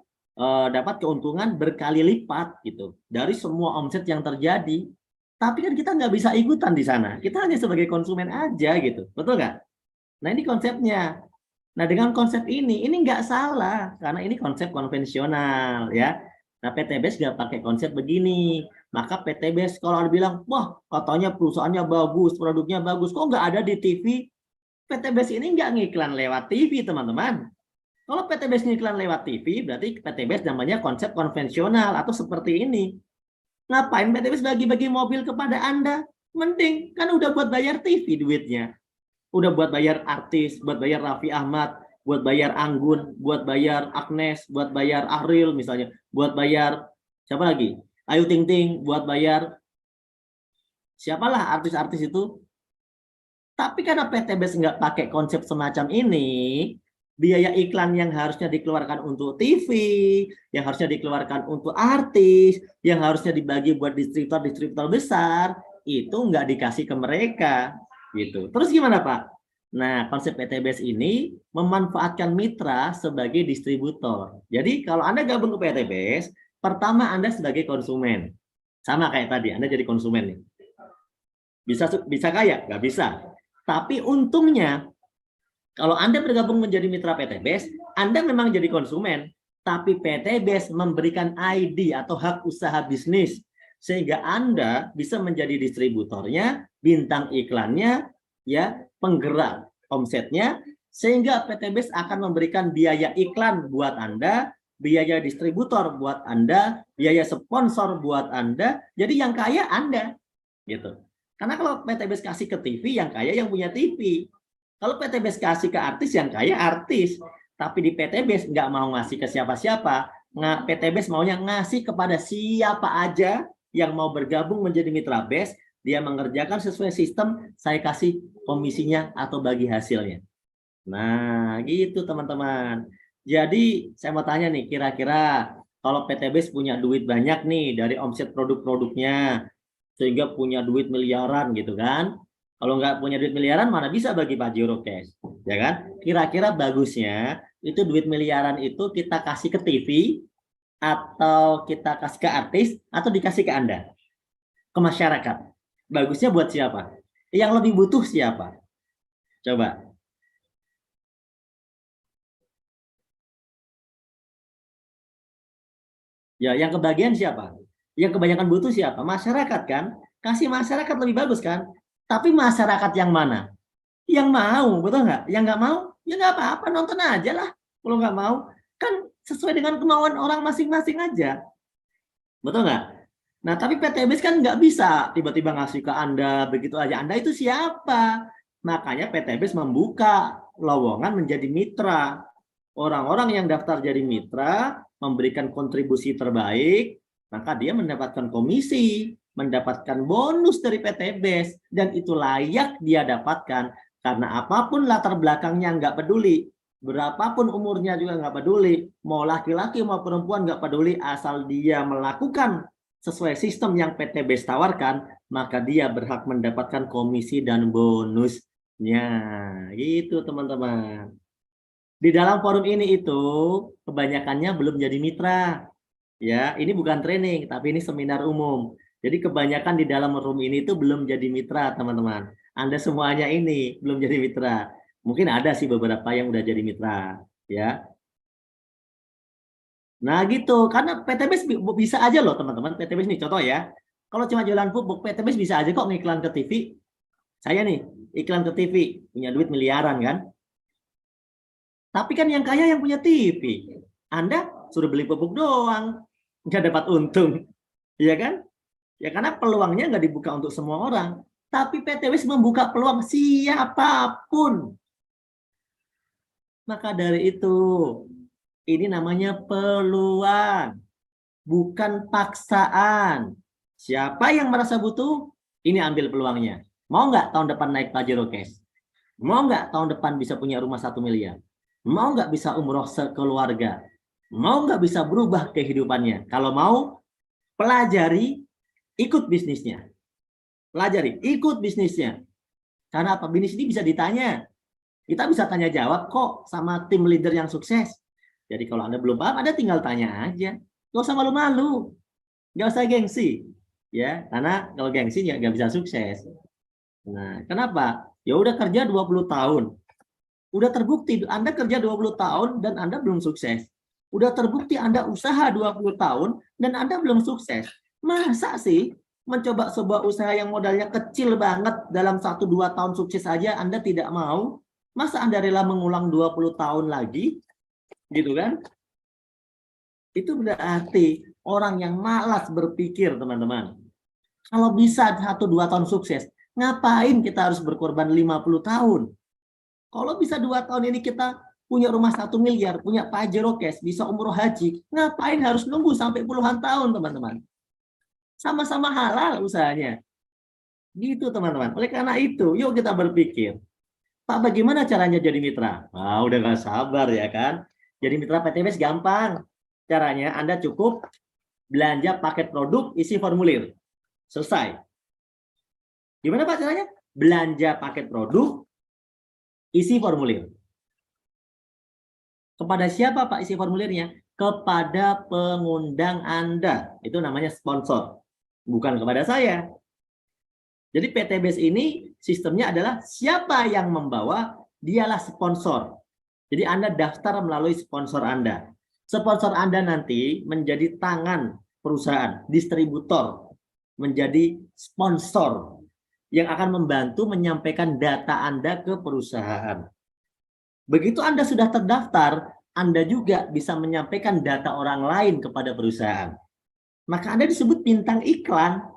dapat keuntungan berkali lipat gitu dari semua omset yang terjadi. Tapi kan kita nggak bisa ikutan di sana. Kita hanya sebagai konsumen aja gitu, betul nggak? Nah ini konsepnya. Nah dengan konsep ini nggak salah karena ini konsep konvensional ya. Nah PTBS nggak pakai konsep begini. Maka PTBS kalau ada bilang, wah katanya perusahaannya bagus, produknya bagus, kok nggak ada di TV? PTBS ini nggak ngiklan lewat TV teman-teman. Kalau PTBS ngiklan lewat TV, berarti PTBS namanya konsep konvensional atau seperti ini. Ngapain PTBS bagi-bagi mobil kepada Anda? Mending, kan udah buat bayar TV duitnya. Udah buat bayar artis, buat bayar Raffi Ahmad, buat bayar Anggun, buat bayar Agnes, buat bayar Ariel misalnya, buat bayar siapa lagi? Ayu Ting Ting, buat bayar siapalah artis-artis itu. Tapi karena PTBS nggak pakai konsep semacam ini, biaya iklan yang harusnya dikeluarkan untuk TV, yang harusnya dikeluarkan untuk artis, yang harusnya dibagi buat distributor-distributor besar, itu nggak dikasih ke mereka. Gitu. Terus gimana Pak? Nah, konsep PTBS ini memanfaatkan mitra sebagai distributor. Jadi kalau Anda gabung ke PTBS, pertama Anda sebagai konsumen. Sama kayak tadi, Anda jadi konsumen nih. Bisa kaya? Nggak bisa. Tapi untungnya, kalau Anda bergabung menjadi mitra PTBS, Anda memang jadi konsumen, tapi PTBS memberikan ID atau hak usaha bisnis, sehingga Anda bisa menjadi distributornya, bintang iklannya, ya penggerak omsetnya, sehingga PTBS akan memberikan biaya iklan buat Anda, biaya distributor buat Anda, biaya sponsor buat Anda. Jadi yang kaya Anda, gitu. Karena kalau PTBS kasih ke TV, yang kaya yang punya TV. Kalau PTBS kasih ke artis, yang kaya artis. Tapi di PTBS nggak mau ngasih ke siapa-siapa. PTBS maunya ngasih kepada siapa aja yang mau bergabung menjadi mitra BES. Dia mengerjakan sesuai sistem, saya kasih komisinya atau bagi hasilnya. Nah, gitu teman-teman. Jadi saya mau tanya nih, kira-kira kalau PTBS punya duit banyak nih dari omset produk-produknya, sehingga punya duit miliaran gitu kan. Kalau nggak punya duit miliaran mana bisa bagi Pak Jero cash, ya kan? Kira-kira bagusnya itu duit miliaran itu kita kasih ke TV atau kita kasih ke artis atau dikasih ke Anda, ke masyarakat. Bagusnya buat siapa? Yang lebih butuh siapa? Coba. Ya, yang kebagian siapa? Yang kebanyakan butuh siapa? Masyarakat kan? Kasih masyarakat lebih bagus kan? Tapi masyarakat yang mana? Yang mau, betul nggak? Yang nggak mau, ya nggak apa-apa, nonton aja lah. Kalau nggak mau, kan sesuai dengan kemauan orang masing-masing aja. Betul nggak? Nah, tapi PTBS kan nggak bisa tiba-tiba ngasih ke Anda begitu aja. Anda itu siapa? Makanya PTBS membuka lowongan menjadi mitra. Orang-orang yang daftar jadi mitra, memberikan kontribusi terbaik, maka dia mendapatkan komisi, mendapatkan bonus dari PTBS. Dan itu layak dia dapatkan. Karena apapun latar belakangnya nggak peduli. Berapapun umurnya juga nggak peduli. Mau laki-laki mau perempuan nggak peduli. Asal dia melakukan sesuai sistem yang PTBS tawarkan, maka dia berhak mendapatkan komisi dan bonusnya. Gitu teman-teman. Di dalam forum ini itu kebanyakannya belum jadi mitra. Ya, ini bukan training, tapi ini seminar umum. Jadi kebanyakan di dalam room ini itu belum jadi mitra, teman-teman. Anda semuanya ini belum jadi mitra. Mungkin ada sih beberapa yang udah jadi mitra, ya. Nah, gitu. Karena PTBS bisa aja loh, teman-teman. PTBS nih contoh ya. Kalau cuma jualan pupuk, PTBS bisa aja kok ngiklan ke TV. Saya nih, iklan ke TV, punya duit miliaran kan. Tapi kan yang kaya yang punya TV. Anda suruh beli pupuk doang, nggak dapat untung. Iya kan? Ya karena peluangnya nggak dibuka untuk semua orang. Tapi PTBS membuka peluang siapapun. Maka dari itu, ini namanya peluang, bukan paksaan. Siapa yang merasa butuh, ini ambil peluangnya. Mau nggak tahun depan naik Pajero Cash? Mau nggak tahun depan bisa punya rumah 1 miliar? Mau nggak bisa umroh sekeluarga? Mau nggak bisa berubah kehidupannya? Kalau mau, pelajari, ikut bisnisnya. Pelajari, ikut bisnisnya. Karena apa? Bisnis ini bisa ditanya. Kita bisa tanya jawab kok sama tim leader yang sukses. Jadi kalau Anda belum paham, Anda tinggal tanya aja. Nggak usah malu-malu. Nggak usah gengsi. Ya, karena kalau gengsi nggak bisa sukses. Nah, kenapa? Ya udah kerja 20 tahun. Udah terbukti Anda kerja 20 tahun dan Anda belum sukses. Udah terbukti Anda usaha 20 tahun dan Anda belum sukses. Masa sih mencoba sebuah usaha yang modalnya kecil banget dalam 1-2 tahun sukses aja Anda tidak mau? Masa Anda rela mengulang 20 tahun lagi? Gitu kan? Itu berarti orang yang malas berpikir, teman-teman. Kalau bisa 1-2 tahun sukses, ngapain kita harus berkorban 50 tahun? Kalau bisa 2 tahun ini kita punya rumah 1 miliar, punya Pajero Cash, bisa umroh haji, ngapain harus nunggu sampai puluhan tahun, teman-teman? Sama-sama halal usahanya. Gitu, teman-teman. Oleh karena itu, yuk kita berpikir, Pak, bagaimana caranya jadi mitra? Wah, udah gak sabar ya kan? Jadi mitra PTBS gampang. Caranya Anda cukup belanja paket produk, isi formulir. Selesai. Gimana Pak caranya? Belanja paket produk, isi formulir. Kepada siapa Pak isi formulirnya? Kepada pengundang Anda. Itu namanya sponsor. Bukan kepada saya. Jadi PTBS ini sistemnya adalah siapa yang membawa, dialah sponsor. Jadi Anda daftar melalui sponsor Anda. Sponsor Anda nanti menjadi tangan perusahaan, distributor, menjadi sponsor yang akan membantu menyampaikan data Anda ke perusahaan. Begitu Anda sudah terdaftar, Anda juga bisa menyampaikan data orang lain kepada perusahaan. Maka Anda disebut bintang iklan.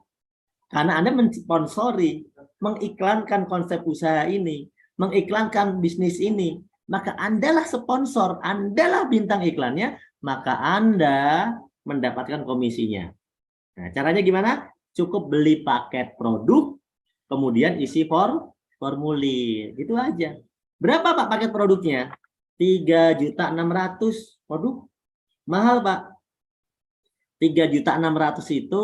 Karena Anda mensponsori, mengiklankan konsep usaha ini, mengiklankan bisnis ini. Maka Andalah sponsor, Andalah bintang iklannya, maka Anda mendapatkan komisinya. Nah, caranya gimana? Cukup beli paket produk, kemudian isi formulir. Gitu aja. Berapa Pak paket produknya? 3.600.000 produk. Mahal Pak. 3.600.000 itu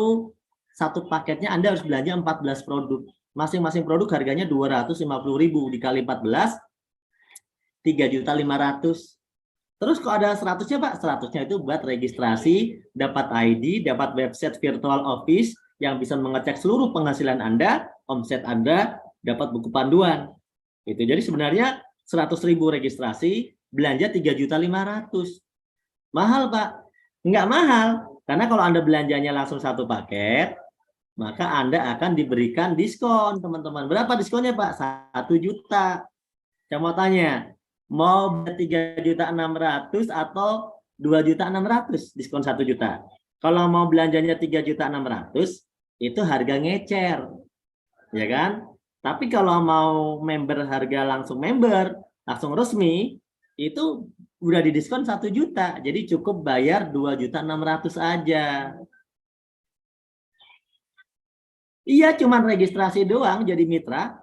satu paketnya Anda harus belanja 14 produk. Masing-masing produk harganya 250.000 dikali 14, 3.500.000. Terus kok ada 100-nya Pak? 100-nya itu buat registrasi, dapat ID, dapat website virtual office yang bisa mengecek seluruh penghasilan Anda, omset Anda, dapat buku panduan. Itu jadi sebenarnya 100.000 registrasi, belanja 3.500.000. Mahal Pak? Enggak mahal, karena kalau Anda belanjanya langsung satu paket, maka Anda akan diberikan diskon, teman-teman. Berapa diskonnya Pak? 1 juta. Saya mau tanya, mau 3.600.000 atau 2.600.000 diskon 1 juta? Kalau mau belanjanya 3.600.000 itu harga ngecer, ya kan? Tapi kalau mau member harga langsung resmi, itu udah didiskon 1 juta. Jadi cukup bayar 2.600.000 aja. Iya, cuman registrasi doang jadi mitra.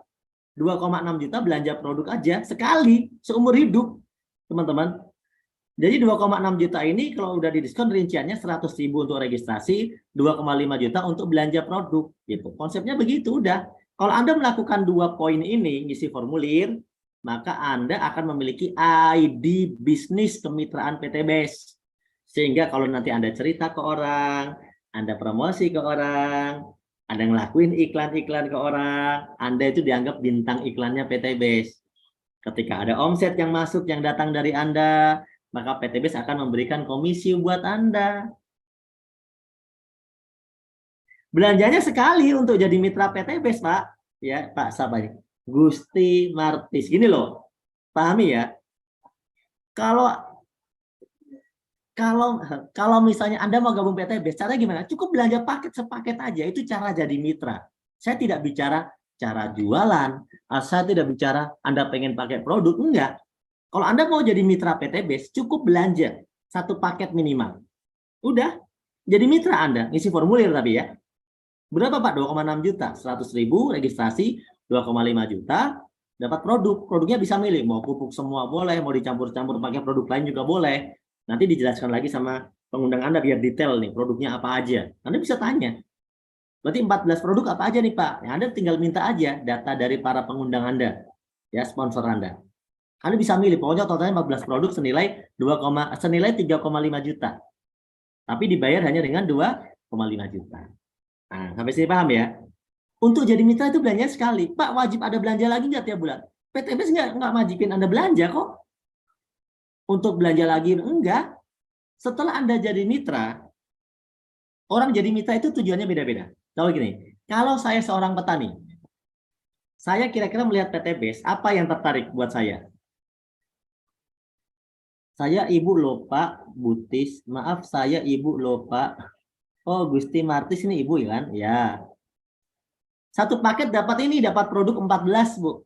2,6 juta belanja produk aja sekali seumur hidup, teman-teman. Jadi 2,6 juta ini kalau udah didiskon rinciannya 100.000 untuk registrasi, 2,5 juta untuk belanja produk gitu. Konsepnya begitu udah. Kalau Anda melakukan 2 poin ini, ngisi formulir, maka Anda akan memiliki ID bisnis kemitraan PTBase. Sehingga kalau nanti Anda cerita ke orang, Anda promosi ke orang, Anda ngelakuin iklan-iklan ke orang, Anda itu dianggap bintang iklannya PTBase. Ketika ada omset yang masuk yang datang dari Anda, maka PTBase akan memberikan komisi buat Anda. Belanjanya sekali untuk jadi mitra PTBase, Pak. Ya, Pak siapa ini? Gusti Martis. Gini loh. Pahami ya. Kalau misalnya Anda mau gabung PTBase, caranya gimana? Cukup belanja paket sepaket aja, itu cara jadi mitra. Saya tidak bicara cara jualan, saya tidak bicara Anda pengen pakai produk, enggak. Kalau Anda mau jadi mitra PTBase, cukup belanja satu paket minimal. Udah, jadi mitra Anda, ngisi formulir tapi ya. Berapa Pak? 2,6 juta, 100.000 registrasi, 2,5 juta, dapat produk. Produknya bisa milih, mau pupuk semua boleh, mau dicampur-campur pakai produk lain juga boleh. Nanti dijelaskan lagi sama pengundang Anda biar detail nih, produknya apa aja. Anda bisa tanya. Berarti 14 produk apa aja nih Pak? Ya, Anda tinggal minta aja data dari para pengundang Anda, ya sponsor Anda. Anda bisa milih, pokoknya totalnya 14 produk senilai 3,5 juta. Tapi dibayar hanya dengan 2,5 juta. Nah, sampai sini paham ya? Untuk jadi mitra itu belanja sekali. Pak, wajib ada belanja lagi nggak tiap bulan? PTBase nggak wajibin Anda belanja kok. Untuk belanja lagi, enggak. Setelah Anda jadi mitra, orang jadi mitra itu tujuannya beda-beda. Kalau gini, kalau saya seorang petani, saya kira-kira melihat PTBase, apa yang tertarik buat saya? Saya ibu loh Pak Butis, maaf saya ibu loh Pak. Oh Gusti Martis ini ibu ya kan? Ya. Satu paket dapat ini, dapat produk 14 Bu.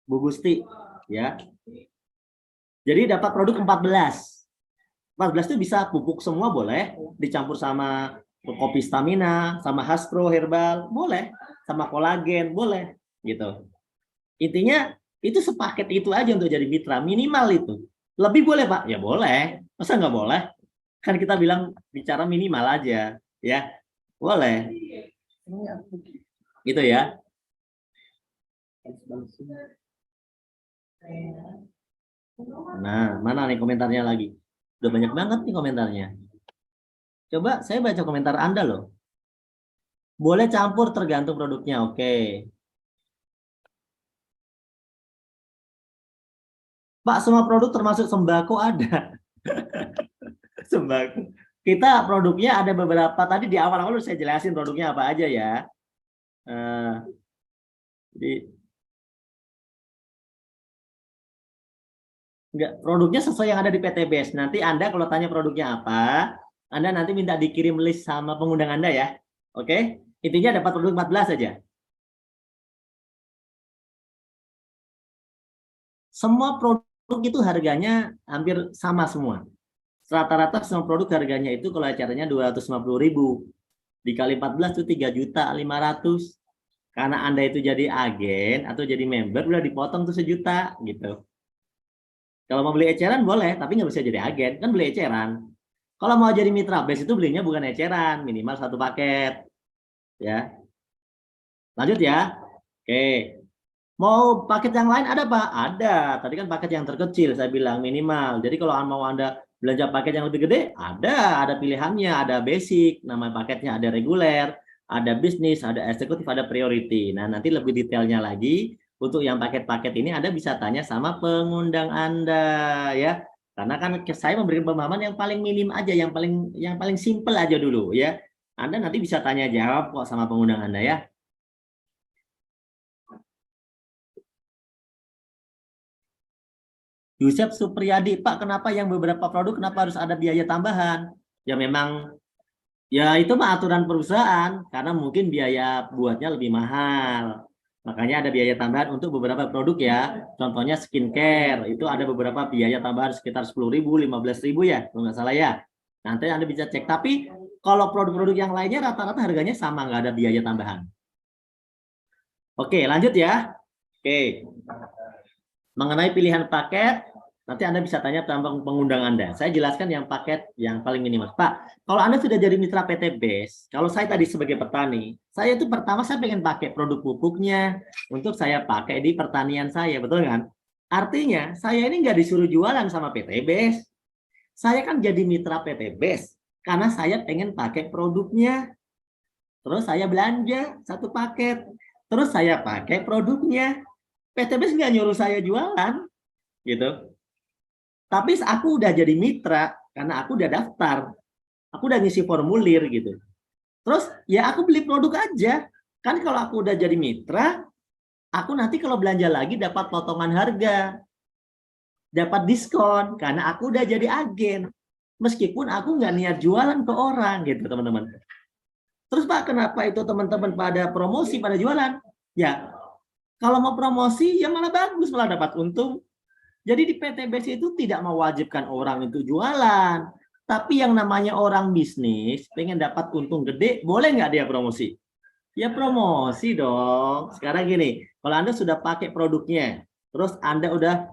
Bu Gusti, ya. Jadi dapat produk 14. 14 itu bisa pupuk semua boleh, dicampur sama kopi stamina, sama Hastro herbal, boleh, sama kolagen, boleh, gitu. Intinya itu sepaket itu aja untuk jadi mitra, minimal itu. Lebih boleh Pak? Ya boleh. Masa nggak boleh? Kan kita bilang bicara minimal aja, ya. Boleh. Gitu ya. Nah, mana nih komentarnya lagi? Udah banyak banget nih komentarnya. Coba saya baca komentar Anda loh. Boleh campur tergantung produknya, oke. Pak, semua produk termasuk sembako ada. Sembako. Kita produknya ada beberapa, tadi di awal-awal saya jelasin produknya apa aja ya. Jadi enggak, produknya sesuai yang ada di PTBase. Nanti Anda kalau tanya produknya apa, Anda nanti minta dikirim list sama pengundang Anda ya. Oke? Intinya dapat produk 14 saja. Semua produk itu harganya hampir sama semua. Rata-rata semua produk harganya itu kalau acaranya 250.000. Dikali 14 itu 3.500.000. Karena Anda itu jadi agen atau jadi member udah dipotong tuh 1 juta gitu. Kalau mau beli eceran boleh, tapi nggak bisa jadi agen, kan beli eceran. Kalau mau jadi mitra base itu belinya bukan eceran, minimal 1 paket. Ya. Lanjut ya. Oke. Mau paket yang lain ada Pak? Ada. Tadi kan paket yang terkecil saya bilang minimal. Jadi kalau mau Anda belanja paket yang lebih gede, ada pilihannya, ada basic, nama paketnya ada reguler, ada bisnis, ada eksekutif, ada priority. Nah, nanti lebih detailnya lagi. Untuk yang paket-paket ini Anda bisa tanya sama pengundang Anda ya. Karena kan saya memberikan pemahaman yang paling minim aja, yang paling simple aja dulu ya. Anda nanti bisa tanya jawab kok sama pengundang Anda ya. Yusef Supriyadi, Pak, kenapa yang beberapa produk kenapa harus ada biaya tambahan? Ya memang ya itu mah aturan perusahaan karena mungkin biaya buatnya lebih mahal. Makanya ada biaya tambahan untuk beberapa produk ya. Contohnya skincare, itu ada beberapa biaya tambahan sekitar 10.000, 15.000 ya, kalau nggak salah ya. Nanti Anda bisa cek. Tapi kalau produk-produk yang lainnya rata-rata harganya sama, nggak ada biaya tambahan. Oke, lanjut ya. Oke. Mengenai pilihan paket, Nanti Anda bisa tanya pengundang Anda. Saya jelaskan yang paket yang paling minimal. Pak, kalau Anda sudah jadi mitra PT BES, kalau saya tadi sebagai petani, saya itu pertama saya pengen pakai produk pupuknya untuk saya pakai di pertanian saya, betul kan? Artinya, saya ini nggak disuruh jualan sama PT BES. Saya kan jadi mitra PT BES karena saya pengen pakai produknya. Terus saya belanja satu paket. Terus saya pakai produknya. PT BES nggak nyuruh saya jualan, gitu. Tapi aku udah jadi mitra karena aku udah daftar, aku udah ngisi formulir gitu. Terus ya aku beli produk aja. Kan kalau aku udah jadi mitra, aku nanti kalau belanja lagi dapat potongan harga, dapat diskon karena aku udah jadi agen. Meskipun aku nggak niat jualan ke orang gitu teman-teman. Terus Pak, kenapa itu teman-teman pada promosi, pada jualan? Ya, kalau mau promosi ya malah bagus, malah dapat untung. Jadi di PT BES itu tidak mewajibkan orang itu jualan. Tapi yang namanya orang bisnis, pengen dapat untung gede, boleh nggak dia promosi? Ya promosi dong. Sekarang gini, kalau Anda sudah pakai produknya, terus Anda udah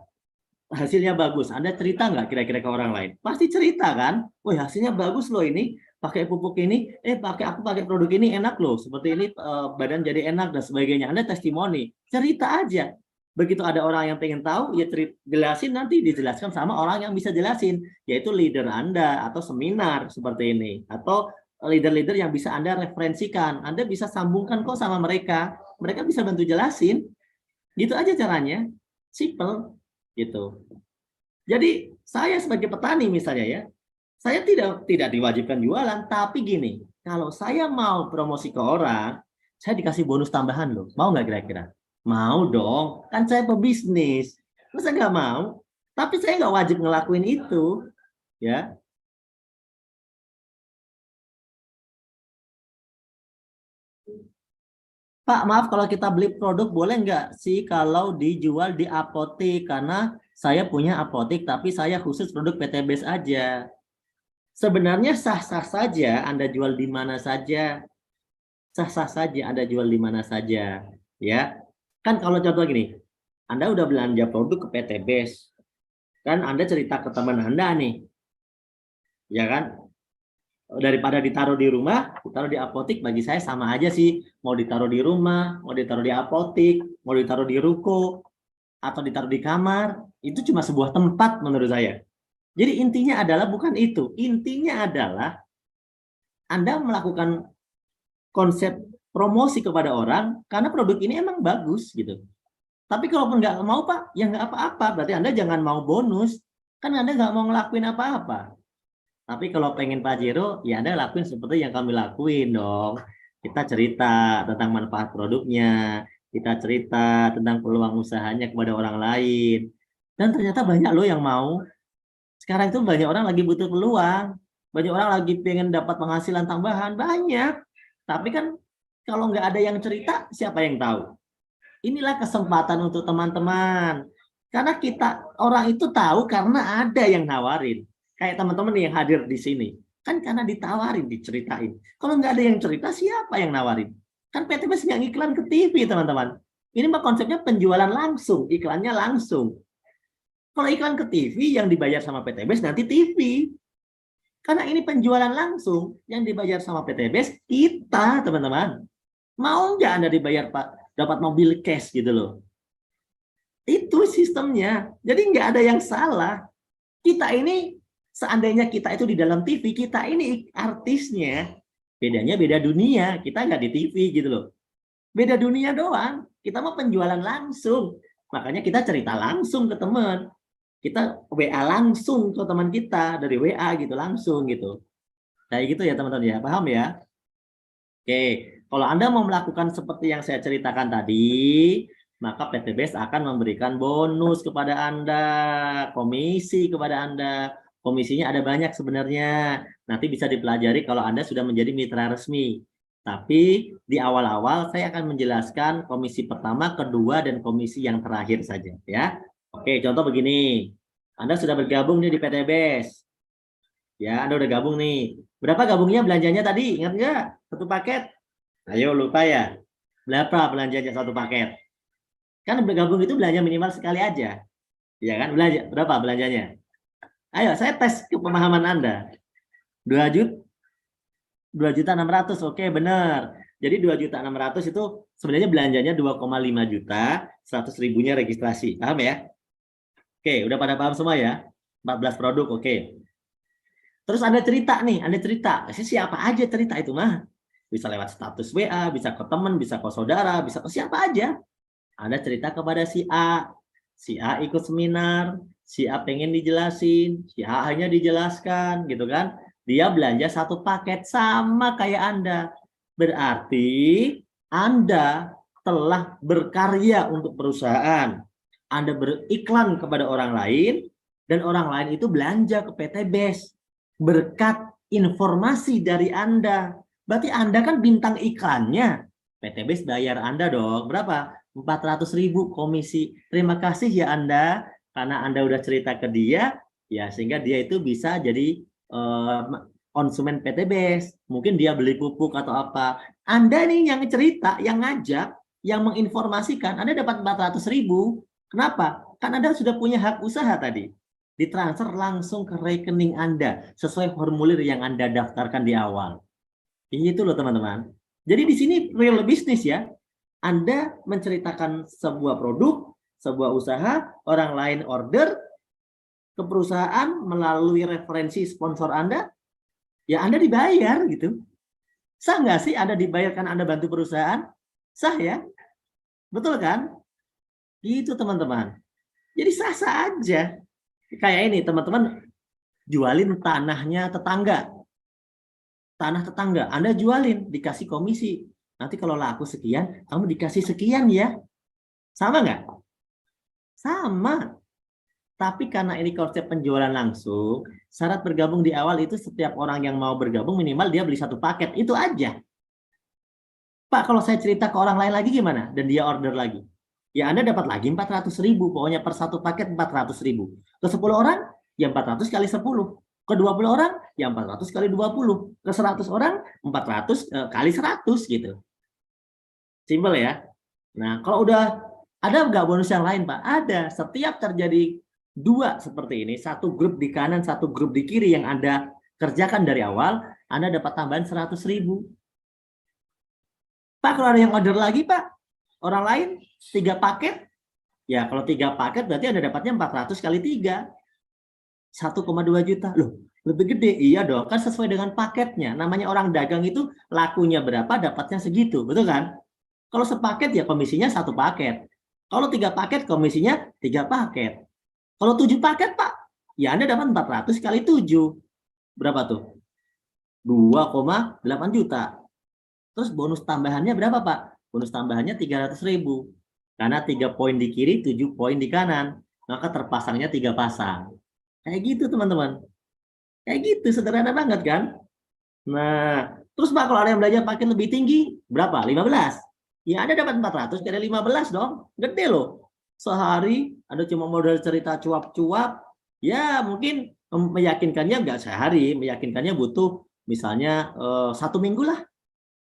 hasilnya bagus, Anda cerita nggak kira-kira ke orang lain? Pasti cerita kan? Wah hasilnya bagus loh ini, pakai pupuk ini, aku pakai produk ini enak loh, seperti ini badan jadi enak dan sebagainya. Anda testimoni, cerita aja. Begitu ada orang yang pengen tahu, ya jelasin, nanti dijelaskan sama orang yang bisa jelasin, yaitu leader Anda atau seminar seperti ini, atau leader-leader yang bisa Anda referensikan. Anda bisa sambungkan kok sama mereka, mereka bisa bantu jelasin. Gitu aja caranya, simple gitu. Jadi saya sebagai petani misalnya ya, saya tidak diwajibkan jualan, tapi gini, kalau saya mau promosi ke orang, saya dikasih bonus tambahan loh. Mau nggak kira-kira? Mau dong, kan saya pebisnis. Masa nggak mau? Tapi saya nggak wajib ngelakuin itu, ya. Pak, maaf kalau kita beli produk boleh nggak sih kalau dijual di apotek? Karena saya punya apotek, tapi saya khusus produk PT BES aja. Sebenarnya sah-sah saja Anda jual di mana saja. Sah-sah saja Anda jual di mana saja. Ya, kan kalau contoh gini, Anda udah belanja produk ke PT BES. Kan Anda cerita ke teman Anda nih. Ya kan? Daripada ditaruh di rumah, ditaruh di apotek, bagi saya sama aja sih. Mau ditaruh di rumah, mau ditaruh di apotek, mau ditaruh di ruko, atau ditaruh di kamar, itu cuma sebuah tempat menurut saya. Jadi intinya adalah bukan itu. Intinya adalah Anda melakukan konsep promosi kepada orang karena produk ini emang bagus gitu. Tapi kalaupun nggak mau Pak, ya nggak apa-apa. Berarti Anda jangan mau bonus. Kan Anda nggak mau ngelakuin apa-apa. Tapi kalau pengen Pajero, ya Anda lakuin seperti yang kami lakuin dong. Kita cerita tentang manfaat produknya, kita cerita tentang peluang usahanya kepada orang lain. Dan ternyata banyak loh yang mau. Sekarang itu banyak orang lagi butuh peluang. Banyak orang lagi pengen dapat penghasilan tambahan. Banyak. Tapi kan kalau nggak ada yang cerita, siapa yang tahu? Inilah kesempatan untuk teman-teman. Karena orang itu tahu karena ada yang nawarin. Kayak teman-teman yang hadir di sini. Kan karena ditawarin, diceritain. Kalau nggak ada yang cerita, siapa yang nawarin? Kan PT BES nggak ngiklan ke TV, teman-teman. Ini mah konsepnya penjualan langsung, iklannya langsung. Kalau iklan ke TV, yang dibayar sama PT BES nanti TV. Karena ini penjualan langsung, yang dibayar sama PT BES kita, teman-teman. Mau nggak Anda dibayar Pak, dapat mobil cash gitu loh. Itu sistemnya. Jadi nggak ada yang salah. Kita ini, seandainya kita itu di dalam TV, kita ini artisnya. Bedanya beda dunia. Kita nggak di TV gitu loh. Beda dunia doang. Kita mau penjualan langsung. Makanya kita cerita langsung ke teman. Kita WA langsung ke teman kita. Dari WA gitu, langsung gitu. Kayak gitu ya teman-teman ya. Paham ya? Oke. Kalau Anda mau melakukan seperti yang saya ceritakan tadi, maka PT BES akan memberikan bonus kepada Anda, komisi kepada Anda. Komisinya ada banyak sebenarnya. Nanti bisa dipelajari kalau Anda sudah menjadi mitra resmi. Tapi di awal-awal saya akan menjelaskan komisi pertama, kedua, dan komisi yang terakhir saja. Ya. Oke, contoh begini. Anda sudah bergabung nih di PT BES. Ya, Anda udah gabung nih. Berapa gabungnya belanjanya tadi? Ingat nggak? Satu paket? Ayo lupa ya. Berapa belanjanya satu paket? Kan bergabung itu belanja minimal sekali aja. Ya kan? Belanja berapa belanjanya? Ayo, saya tes ke pemahaman Anda. 2.600.000, oke benar. Jadi 2.600.000 itu sebenarnya belanjanya 2,5 juta, 100 ribunya registrasi. Paham ya? Oke, udah pada paham semua ya? 14 produk, oke. Terus Anda cerita nih, Anda cerita. Siapa aja cerita itu mah? Bisa lewat status WA, bisa ke teman, bisa ke saudara, bisa ke siapa aja. Anda cerita kepada si A. Si A ikut seminar, si A pengen dijelasin, si A hanya dijelaskan gitu kan. Dia belanja satu paket sama kayak Anda. Berarti Anda telah berkarya untuk perusahaan. Anda beriklan kepada orang lain dan orang lain itu belanja ke PT BES berkat informasi dari Anda. Berarti Anda kan bintang iklannya. PT BES bayar Anda dong. Berapa? 400.000 komisi. Terima kasih ya Anda karena Anda udah cerita ke dia ya sehingga dia itu bisa jadi konsumen PT BES. Mungkin dia beli pupuk atau apa. Anda nih yang cerita, yang ngajak, yang menginformasikan, Anda dapat 400.000. Kenapa? Kan Anda sudah punya hak usaha tadi. Ditransfer langsung ke rekening Anda sesuai formulir yang Anda daftarkan di awal. Itu loh teman-teman. Jadi di sini real bisnis ya. Anda menceritakan sebuah produk, sebuah usaha, orang lain order ke perusahaan melalui referensi sponsor Anda, ya Anda dibayar gitu. Sah nggak sih Anda dibayar karena Anda bantu perusahaan? Sah ya? Betul kan? Gitu teman-teman. Jadi sah-sah aja. Kayak ini teman-teman jualin tanahnya tetangga. Tanah tetangga, Anda jualin, dikasih komisi. Nanti kalau laku sekian, kamu dikasih sekian ya. Sama nggak? Sama. Tapi karena ini konsep penjualan langsung, syarat bergabung di awal itu setiap orang yang mau bergabung minimal dia beli satu paket. Itu aja. Pak, kalau saya cerita ke orang lain lagi gimana? Dan dia order lagi. Ya Anda dapat lagi 400.000. Pokoknya per satu paket 400.000. Ke 10 orang, ya 400 kali 10. Ke 20 orang, ya 400 kali 20. Ke 100 orang, 400 kali 100 gitu. Simpel ya. Nah, kalau udah ada nggak bonus yang lain, Pak? Ada. Setiap terjadi dua seperti ini, satu grup di kanan, satu grup di kiri yang Anda kerjakan dari awal, Anda dapat tambahan 100.000. Pak, kalau ada yang order lagi, Pak, orang lain 3 paket, ya kalau 3 paket berarti Anda dapatnya 400 kali 3. 1,2 juta. Loh, lebih gede. Iya dong, kan sesuai dengan paketnya. Namanya orang dagang itu lakunya berapa, dapatnya segitu. Betul kan? Kalau sepaket ya komisinya 1 paket. Kalau 3 paket komisinya 3 paket. Kalau 7 paket, Pak, ya Anda dapat 400 kali 7. Berapa tuh? 2,8 juta. Terus bonus tambahannya berapa, Pak? Bonus tambahannya 300.000. Karena 3 poin di kiri, 7 poin di kanan. Maka terpasangnya 3 pasang. Kayak gitu, teman-teman. Kayak gitu, sederhana banget kan? Nah, terus Pak, kalau ada yang belanja paket lebih tinggi, berapa? 15. Ya Anda dapat 400 kali 15 dong. Gede loh. Sehari Anda cuma modal cerita cuap-cuap, ya mungkin meyakinkannya nggak sehari, meyakinkannya butuh misalnya 1 minggu lah,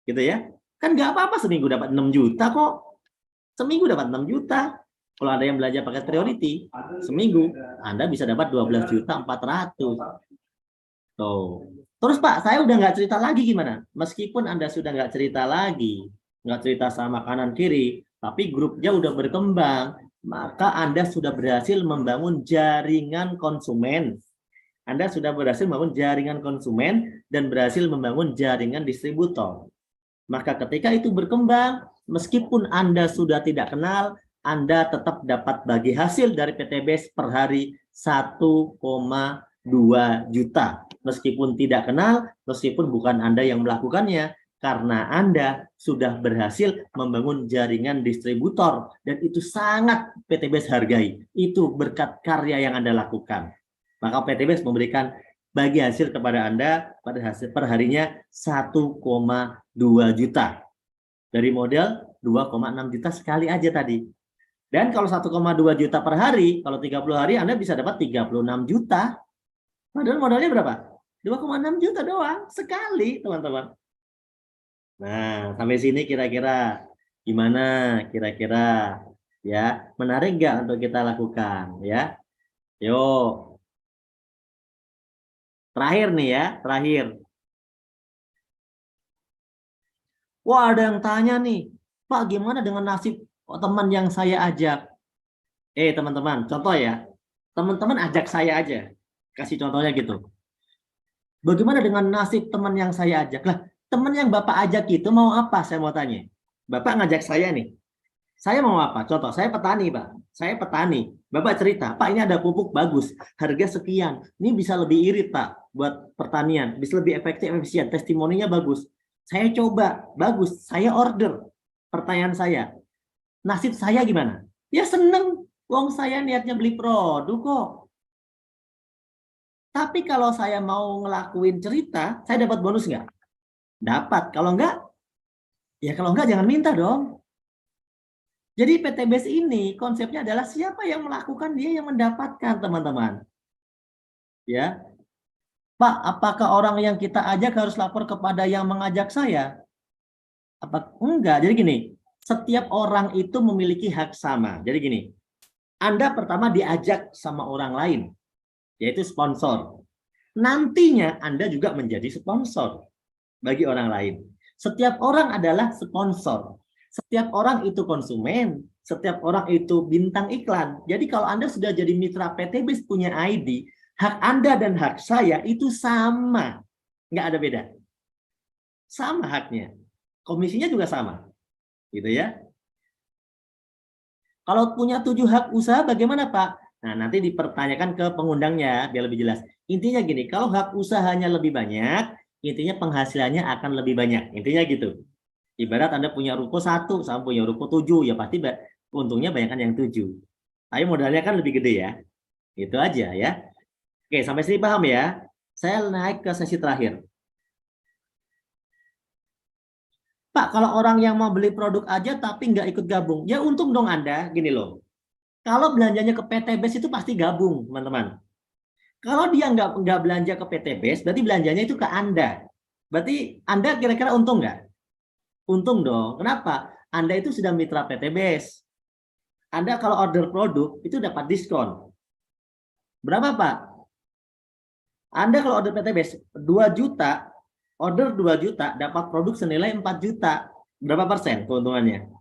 gitu ya. Kan nggak apa-apa seminggu dapat 6 juta kok. Seminggu dapat 6 juta. Kalau ada yang belanja paket priority, seminggu Anda bisa dapat 12.400.000. Tuh. Terus Pak, saya udah nggak cerita lagi gimana? Meskipun Anda sudah nggak cerita lagi, nggak cerita sama kanan kiri, tapi grupnya udah berkembang, maka Anda sudah berhasil membangun jaringan konsumen. Anda sudah berhasil membangun jaringan konsumen dan berhasil membangun jaringan distributor. Maka ketika itu berkembang, meskipun Anda sudah tidak kenal, Anda tetap dapat bagi hasil dari PT BES per hari 1,2 juta. Meskipun tidak kenal, meskipun bukan Anda yang melakukannya, karena Anda sudah berhasil membangun jaringan distributor. Dan itu sangat PT BES hargai. Itu berkat karya yang Anda lakukan. Maka PT BES memberikan bagi hasil kepada Anda pada hasil per harinya 1,2 juta. Dari modal 2,6 juta sekali aja tadi. Dan kalau 1,2 juta per hari, kalau 30 hari Anda bisa dapat 36 juta. Padahal modalnya berapa? 2,6 juta doang sekali, teman-teman. Nah, sampai sini kira-kira gimana? Kira-kira ya, menarik nggak untuk kita lakukan ya? Yuk. Terakhir nih ya, terakhir. Wah, ada yang tanya nih, Pak, gimana dengan nasib teman yang saya ajak? Teman-teman, contoh ya. Teman-teman ajak saya aja. Kasih contohnya gitu. Bagaimana dengan nasib teman yang saya ajak? Lah, teman yang Bapak ajak itu mau apa? Saya mau tanya. Bapak ngajak saya nih. Saya mau apa? Contoh, saya petani, Pak. Saya petani. Bapak cerita, Pak, ini ada pupuk bagus, harga sekian. Ini bisa lebih irit, Pak, buat pertanian. Bisa lebih efektif, efisien. Testimoninya bagus. Saya coba, bagus. Saya order. Pertanyaan saya, nasib saya gimana? Ya seneng. Wong saya niatnya beli produk kok. Tapi kalau saya mau ngelakuin cerita, saya dapat bonus nggak? Dapat. Kalau enggak jangan minta dong. Jadi PTBS ini konsepnya adalah siapa yang melakukan, dia yang mendapatkan, teman-teman. Ya, Pak, apakah orang yang kita ajak harus lapor kepada yang mengajak saya? Apa enggak? Jadi gini, setiap orang itu memiliki hak sama. Jadi gini, Anda pertama diajak sama orang lain, yaitu sponsor. Nantinya Anda juga menjadi sponsor bagi orang lain. Setiap orang adalah sponsor. Setiap orang itu konsumen, setiap orang itu bintang iklan. Jadi kalau Anda sudah jadi mitra PTBS punya ID, hak Anda dan hak saya itu sama. Nggak ada beda. Sama haknya. Komisinya juga sama. Gitu ya. Kalau punya 7 hak usaha bagaimana, Pak? Nah, nanti dipertanyakan ke pengundangnya biar lebih jelas. Intinya gini, kalau hak usahanya lebih banyak, intinya penghasilannya akan lebih banyak. Intinya gitu. Ibarat Anda punya ruko 1 sama punya ruko 7, ya pasti untungnya banyakkan yang 7. Tapi modalnya kan lebih gede ya. Itu aja ya. Oke, sampai sini paham ya? Saya naik ke sesi terakhir. Pak, kalau orang yang mau beli produk aja tapi nggak ikut gabung, ya untung dong Anda. Gini loh, kalau belanjanya ke PTBS itu pasti gabung, teman-teman. Kalau dia nggak belanja ke PTBS, berarti belanjanya itu ke Anda. Berarti Anda kira-kira untung nggak? Untung dong. Kenapa? Anda itu sudah mitra PTBS. Anda kalau order produk itu dapat diskon. Berapa, Pak? Anda kalau order PTBS 2 juta, order 2 juta dapat produk senilai 4 juta. Berapa persen keuntungannya?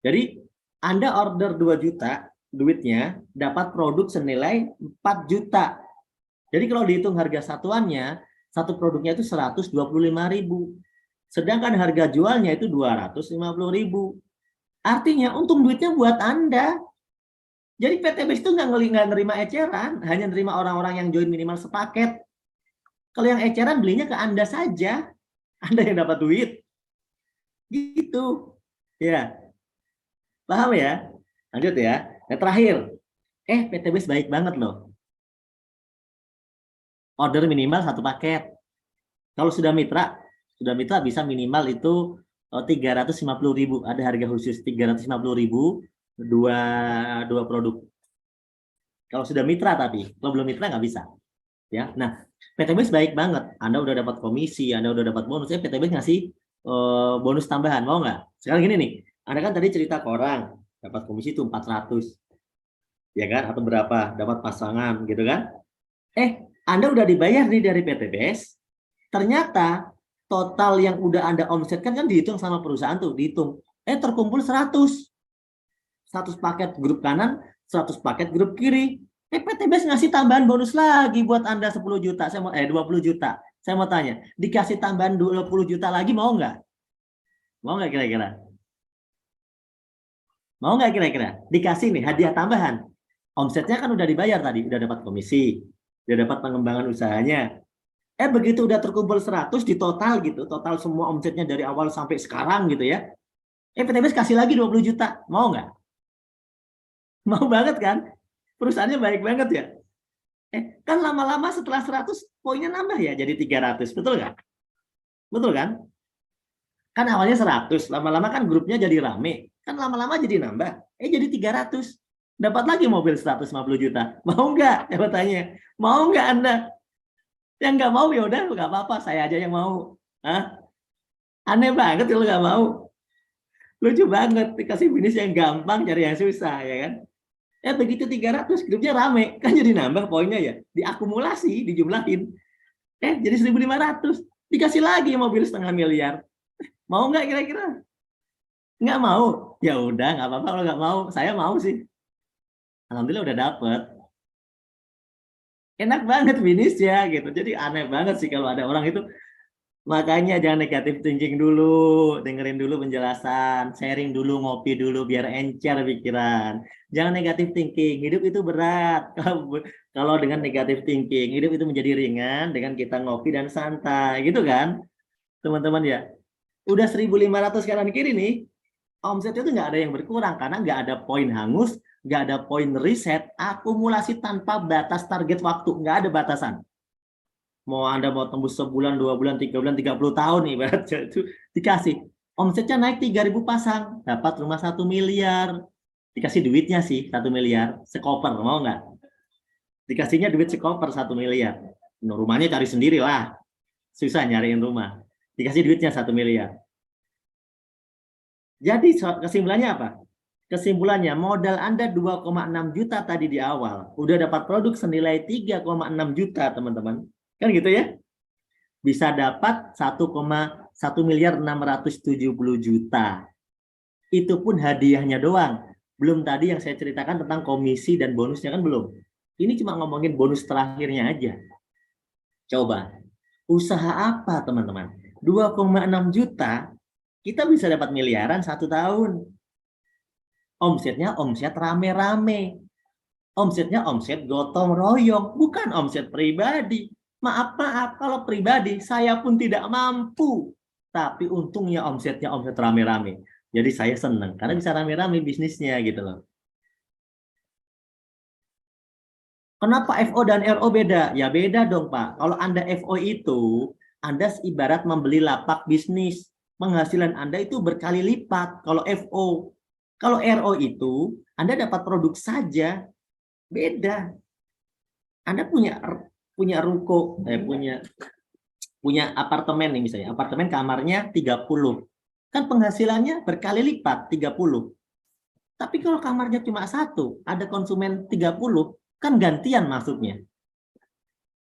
Jadi Anda order 2 juta, duitnya dapat produk senilai 4 juta. Jadi kalau dihitung harga satuannya, satu produknya itu 125.000. Sedangkan harga jualnya itu 250.000. Artinya untung duitnya buat Anda. Jadi PTBS itu nggak nerima eceran, hanya nerima orang-orang yang join minimal sepaket. Kalau yang eceran belinya ke Anda saja, Anda yang dapat duit. Gitu. Ya. Paham ya? Lanjut ya. Nah, terakhir. PTBS baik banget loh. Order minimal 1 paket. Kalau sudah mitra bisa minimal itu 350.000. Ada harga khusus 350.000 dua produk. Kalau sudah mitra tapi, kalau belum mitra nggak bisa. Ya, nah PTBS baik banget. Anda udah dapat komisi, Anda udah dapat bonus. PTBS ngasih bonus tambahan, mau nggak? Sekarang gini nih, Anda kan tadi cerita ke orang dapat komisi itu 400, ya kan? Atau berapa? Dapat pasangan, gitu kan? Anda udah dibayar nih dari PTBS. Ternyata total yang udah Anda omsetkan kan dihitung sama perusahaan tuh, dihitung. Terkumpul 100 paket grup kanan, 100 paket grup kiri. PTBS ngasih tambahan bonus lagi buat Anda 10 juta. 20 juta. Saya mau tanya, dikasih tambahan 20 juta lagi mau nggak? Mau nggak kira-kira? Mau nggak kira-kira? Dikasih nih hadiah tambahan. Omsetnya kan udah dibayar tadi, udah dapat komisi, udah dapat pengembangan usahanya. Begitu udah terkumpul 100 di total gitu, total semua omsetnya dari awal sampai sekarang gitu ya. PTBS kasih lagi 20 juta. Mau nggak? Mau banget kan? Perusahaannya baik banget ya. Kan lama-lama setelah 100 poinnya nambah ya jadi 300. Betul nggak? Betul kan? Kan awalnya 100, lama-lama kan grupnya jadi rame. Kan lama-lama jadi nambah. Jadi 300. Dapat lagi mobil 150 juta. Mau nggak? Saya bertanya. Mau nggak Anda? Yang nggak mau ya udah nggak apa-apa, saya aja yang mau. Hah? Aneh banget kalau nggak mau. Lucu banget, dikasih bisnis yang gampang cari yang susah ya kan. Begitu 300, grupnya rame. Kan jadi nambah poinnya ya. Diakumulasi, dijumlahin. Jadi 1.500. Dikasih lagi mobil 500.000. Mau nggak kira-kira? Nggak mau. Ya udah, nggak apa-apa kalau nggak mau. Saya mau sih. Alhamdulillah udah dapet. Enak banget finishnya gitu. Jadi aneh banget sih kalau ada orang itu. Makanya jangan negatif thinking dulu, dengerin dulu penjelasan, sharing dulu, ngopi dulu biar encer pikiran. Jangan negatif thinking, hidup itu berat. Kalau dengan negatif thinking, hidup itu menjadi ringan dengan kita ngopi dan santai, gitu kan? Teman-teman ya. Udah 1.500 kanan kiri nih, omsetnya itu nggak ada yang berkurang karena nggak ada poin hangus, nggak ada poin reset, akumulasi tanpa batas target waktu, nggak ada batasan. Mau Anda mau tembus sebulan, 2 bulan, 3 bulan, 30 tahun nih, ibaratnya itu dikasih. Omsetnya naik 3.000 pasang, dapat rumah 1 miliar. Dikasih duitnya sih 1 miliar, sekoper, mau nggak? Dikasihnya duit sekoper 1 miliar. Nah, rumahnya cari sendiri lah, susah nyariin rumah. Dikasih duitnya 1 miliar. Jadi kesimpulannya apa? Kesimpulannya modal Anda 2,6 juta tadi di awal, udah dapat produk senilai 3,6 juta teman-teman. Kan gitu ya? Bisa dapat 1,1.670 juta. Itu pun hadiahnya doang. Belum tadi yang saya ceritakan tentang komisi dan bonusnya kan belum. Ini cuma ngomongin bonus terakhirnya aja. Coba, usaha apa teman-teman? 2,6 juta, kita bisa dapat miliaran 1 tahun. Omsetnya omset rame-rame. Omsetnya omset gotong royong, bukan omset pribadi. Maaf, kalau pribadi saya pun tidak mampu. Tapi untungnya omsetnya omset rame-rame. Jadi saya senang karena bisa rame-rame bisnisnya gitu loh. Kenapa FO dan RO beda? Ya beda dong Pak. Kalau Anda FO itu, Anda ibarat membeli lapak bisnis. Penghasilan Anda itu berkali lipat kalau FO. Kalau RO itu, Anda dapat produk saja, beda. Anda punya ruko, punya apartemen nih misalnya. Apartemen kamarnya 30. Kan penghasilannya berkali lipat 30. Tapi kalau kamarnya cuma 1, ada konsumen 30, kan gantian masuknya.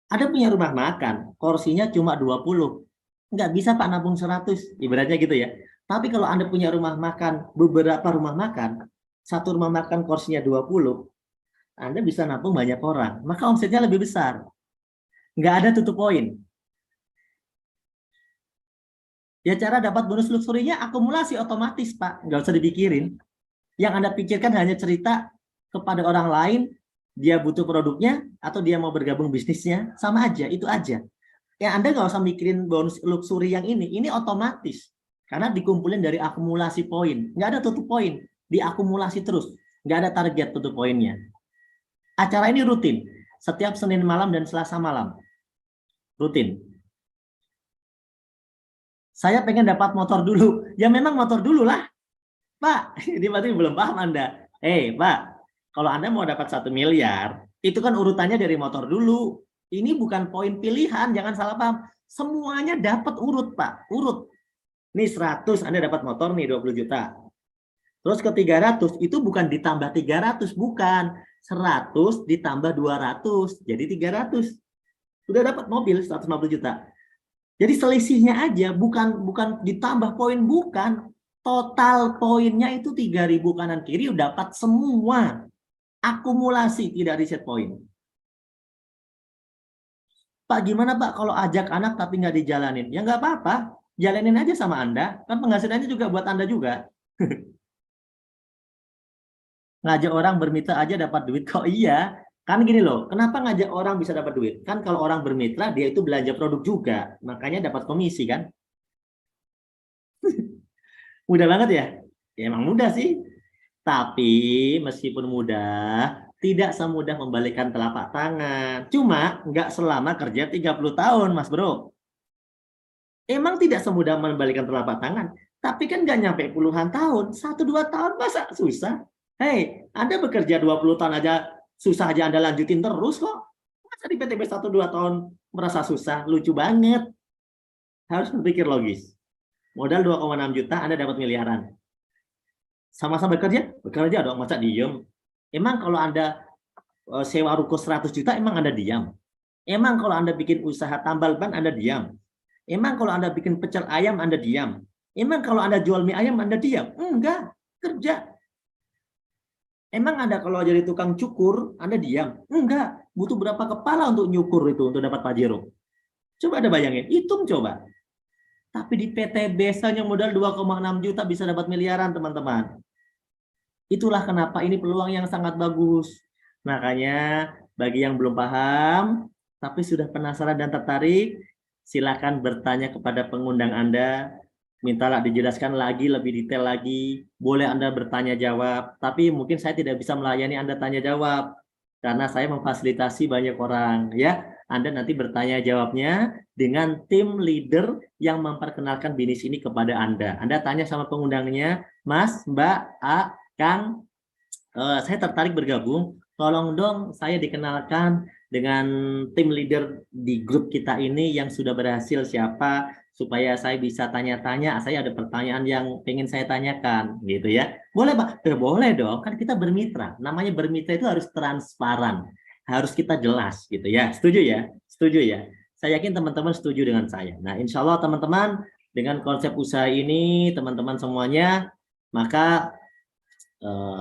Ada punya rumah makan, porsinya cuma 20. Nggak bisa Pak nabung 100, ibaratnya gitu ya. Tapi kalau Anda punya rumah makan, beberapa rumah makan, satu rumah makan porsinya 20, Anda bisa nabung banyak orang, maka omsetnya lebih besar. Nggak ada tutup poin. Ya cara dapat bonus luxury-nya akumulasi otomatis Pak, nggak usah dipikirin. Yang Anda pikirkan hanya cerita kepada orang lain, dia butuh produknya, atau dia mau bergabung bisnisnya, sama aja, itu aja. Ya Anda nggak usah mikirin bonus luxury yang ini otomatis. Karena dikumpulin dari akumulasi poin. Nggak ada tutup poin, diakumulasi terus. Nggak ada target tutup poinnya. Acara ini rutin, setiap Senin malam dan Selasa malam. Rutin. Saya pengen dapat motor dulu. Ya memang motor dulu lah. Pak, ini berarti belum paham Anda. Pak, kalau Anda mau dapat 1 miliar, itu kan urutannya dari motor dulu. Ini bukan poin pilihan, jangan salah paham. Semuanya dapat urut, Pak. Urut. Nih 100, Anda dapat motor nih 20 juta. Terus ke 300, itu bukan ditambah 300, bukan. 100 ditambah 200, jadi 300. Udah dapat mobil 150 juta. Jadi selisihnya aja, bukan ditambah poin, bukan. Total poinnya itu 3.000 kanan kiri udah dapat semua. Akumulasi, tidak reset poin. Pak, gimana Pak kalau ajak anak tapi nggak dijalanin? Ya nggak apa-apa, jalanin aja sama Anda. Kan penghasilannya juga buat Anda juga. Ngajak orang bermitra aja dapat duit kok. Iya, kan gini loh. Kenapa ngajak orang bisa dapat duit? Kan kalau orang bermitra, dia itu belanja produk juga. Makanya dapat komisi kan. Mudah banget ya? Ya emang mudah sih. Tapi meskipun mudah, tidak semudah membalikkan telapak tangan. Cuma nggak selama kerja 30 tahun, Mas Bro. Emang tidak semudah membalikkan telapak tangan. Tapi kan nggak nyampe puluhan tahun. 1-2 tahun masa susah? Hei, Anda bekerja 20 tahun aja, susah aja Anda lanjutin terus kok. Masa di PTB 1-2 tahun merasa susah? Lucu banget. Harus berpikir logis. Modal 2,6 juta, Anda dapat miliaran. Sama-sama bekerja? Bekerja dong, masa diem? Emang kalau Anda sewa ruko 100 juta, emang Anda diam? Emang kalau Anda bikin usaha tambal ban, Anda diam? Emang kalau Anda bikin pecel ayam, Anda diam? Emang kalau Anda jual mie ayam, Anda diam? Enggak, kerja. Emang Anda kalau jadi tukang cukur, Anda diam? Enggak, butuh berapa kepala untuk nyukur itu, untuk dapat pajero? Coba Anda bayangin, hitung coba. Tapi di PTBS hanya modal 2,6 juta bisa dapat miliaran, teman-teman. Itulah kenapa ini peluang yang sangat bagus. Makanya bagi yang belum paham, tapi sudah penasaran dan tertarik, silakan bertanya kepada pengundang Anda. Mintalah dijelaskan lagi, lebih detail lagi. Boleh Anda bertanya jawab, tapi mungkin saya tidak bisa melayani Anda tanya jawab. Karena saya memfasilitasi banyak orang. Ya, Anda nanti bertanya jawabnya dengan tim leader yang memperkenalkan bisnis ini kepada Anda. Anda tanya sama pengundangnya, Mas, Mbak, A, Kang, saya tertarik bergabung. Tolong dong saya dikenalkan dengan tim leader di grup kita ini yang sudah berhasil siapa, supaya saya bisa tanya-tanya. Saya ada pertanyaan yang pengen saya tanyakan, gitu ya. Boleh Pak? Boleh dong. Kan kita bermitra. Namanya bermitra itu harus transparan, harus kita jelas, gitu ya. Setuju ya? Setuju ya? Saya yakin teman-teman setuju dengan saya. Nah, insya Allah teman-teman dengan konsep usaha ini, teman-teman semuanya, maka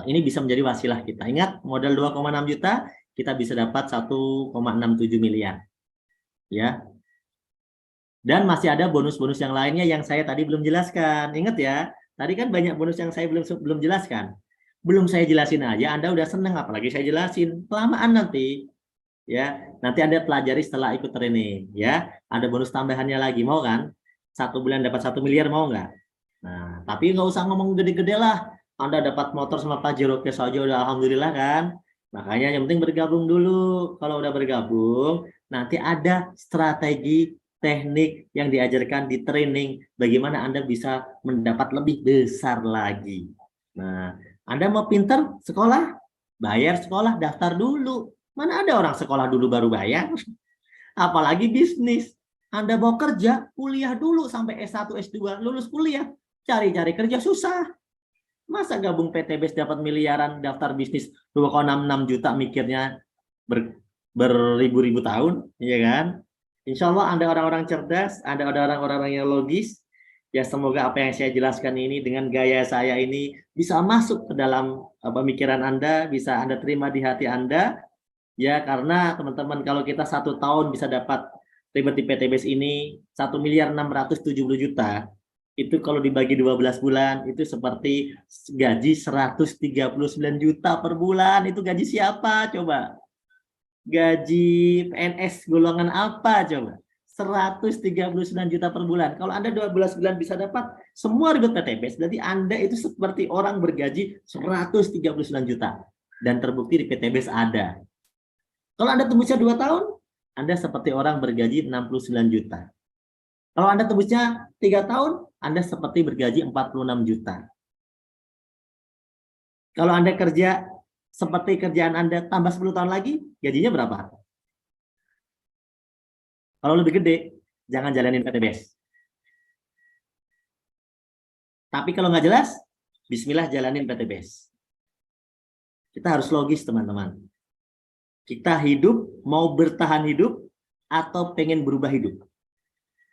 ini bisa menjadi wasilah kita. Ingat, modal 2,6 juta, kita bisa dapat 1,67 miliar. Ya. Dan masih ada bonus-bonus yang lainnya yang saya tadi belum jelaskan. Ingat ya, tadi kan banyak bonus yang saya belum jelaskan. Belum saya jelasin aja, Anda udah seneng, apalagi saya jelasin. Kelamaan nanti. Ya, nanti Anda pelajari setelah ikut training. Ya, ada bonus tambahannya lagi, mau kan? 1 bulan dapat 1 miliar, mau nggak? Nah, tapi nggak usah ngomong gede-gede lah. Anda dapat motor sama Pajero Cash aja udah alhamdulillah kan. Makanya yang penting bergabung dulu. Kalau udah bergabung, nanti ada strategi teknik yang diajarkan di training bagaimana Anda bisa mendapat lebih besar lagi. Nah, Anda mau pinter sekolah, bayar sekolah, daftar dulu. Mana ada orang sekolah dulu baru bayar? Apalagi bisnis. Anda mau kerja, kuliah dulu sampai S1, S2, lulus kuliah. Cari-cari kerja susah. Masa gabung PTBS dapat miliaran, daftar bisnis 2,66 juta mikirnya beribu-ribu tahun, ya kan? Insya Allah Anda orang-orang cerdas, Anda orang-orang yang logis. Ya semoga apa yang saya jelaskan ini dengan gaya saya ini bisa masuk ke dalam pemikiran Anda, bisa Anda terima di hati Anda. Ya karena teman-teman kalau kita 1 tahun bisa dapat ribet di PTBS ini 1.670 juta. Itu kalau dibagi 12 bulan itu seperti gaji 139 juta per bulan. Itu gaji siapa coba? Gaji PNS golongan apa coba? 139 juta per bulan. Kalau Anda 12 bulan bisa dapat semua ribet PTBS, berarti Anda itu seperti orang bergaji 139 juta. Dan terbukti di PTBS ada. Kalau Anda tembusnya 2 tahun, Anda seperti orang bergaji 69 juta. Kalau Anda tembusnya 3 tahun, Anda seperti bergaji 46 juta. Kalau Anda kerja seperti kerjaan Anda tambah 10 tahun lagi, gajinya berapa? Kalau lebih gede, jangan jalanin PTBS. Tapi kalau nggak jelas, bismillah jalanin PTBS. Kita harus logis, teman-teman. Kita hidup, mau bertahan hidup, atau pengen berubah hidup.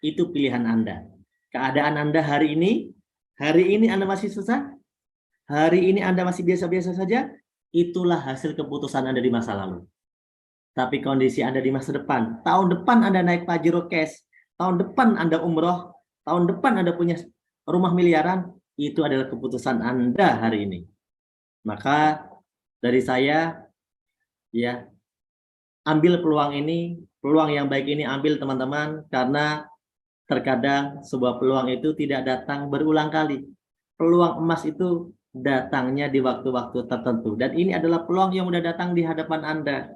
Itu pilihan Anda. Keadaan Anda hari ini Anda masih susah, hari ini Anda masih biasa-biasa saja, itulah hasil keputusan Anda di masa lalu. Tapi kondisi Anda di masa depan, tahun depan Anda naik Pajero Cash, tahun depan Anda umroh, tahun depan Anda punya rumah miliaran, itu adalah keputusan Anda hari ini. Maka dari saya, ya, ambil peluang ini, peluang yang baik ini ambil teman-teman, karena terkadang sebuah peluang itu tidak datang berulang kali. Peluang emas itu datangnya di waktu-waktu tertentu. Dan ini adalah peluang yang sudah datang di hadapan Anda.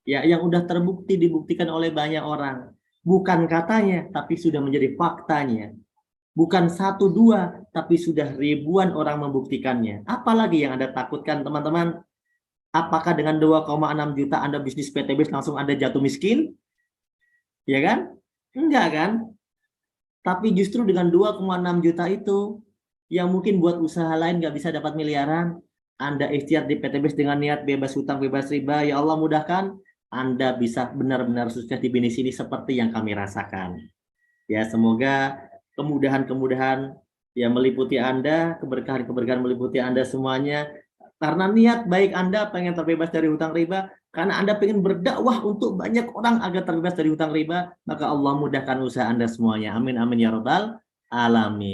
Ya, yang sudah terbukti, dibuktikan oleh banyak orang. Bukan katanya, tapi sudah menjadi faktanya. Bukan 1, 2, tapi sudah ribuan orang membuktikannya. Apalagi yang Anda takutkan, teman-teman? Apakah dengan 2,6 juta Anda bisnis PTBS langsung Anda jatuh miskin? Ya kan? Enggak kan? Tapi justru dengan 2,6 juta itu, yang mungkin buat usaha lain nggak bisa dapat miliaran, Anda ikhtiar di PTBS dengan niat bebas hutang, bebas riba, ya Allah mudahkan Anda bisa benar-benar sukses di bisnis ini seperti yang kami rasakan. Ya, semoga kemudahan-kemudahan yang meliputi Anda, keberkahan-keberkahan meliputi Anda semuanya. Karena niat baik Anda pengen terbebas dari hutang riba, karena Anda pengen berdakwah untuk banyak orang agar terbebas dari hutang riba, maka Allah mudahkan usaha Anda semuanya. Amin, amin, ya Rabbal alamin.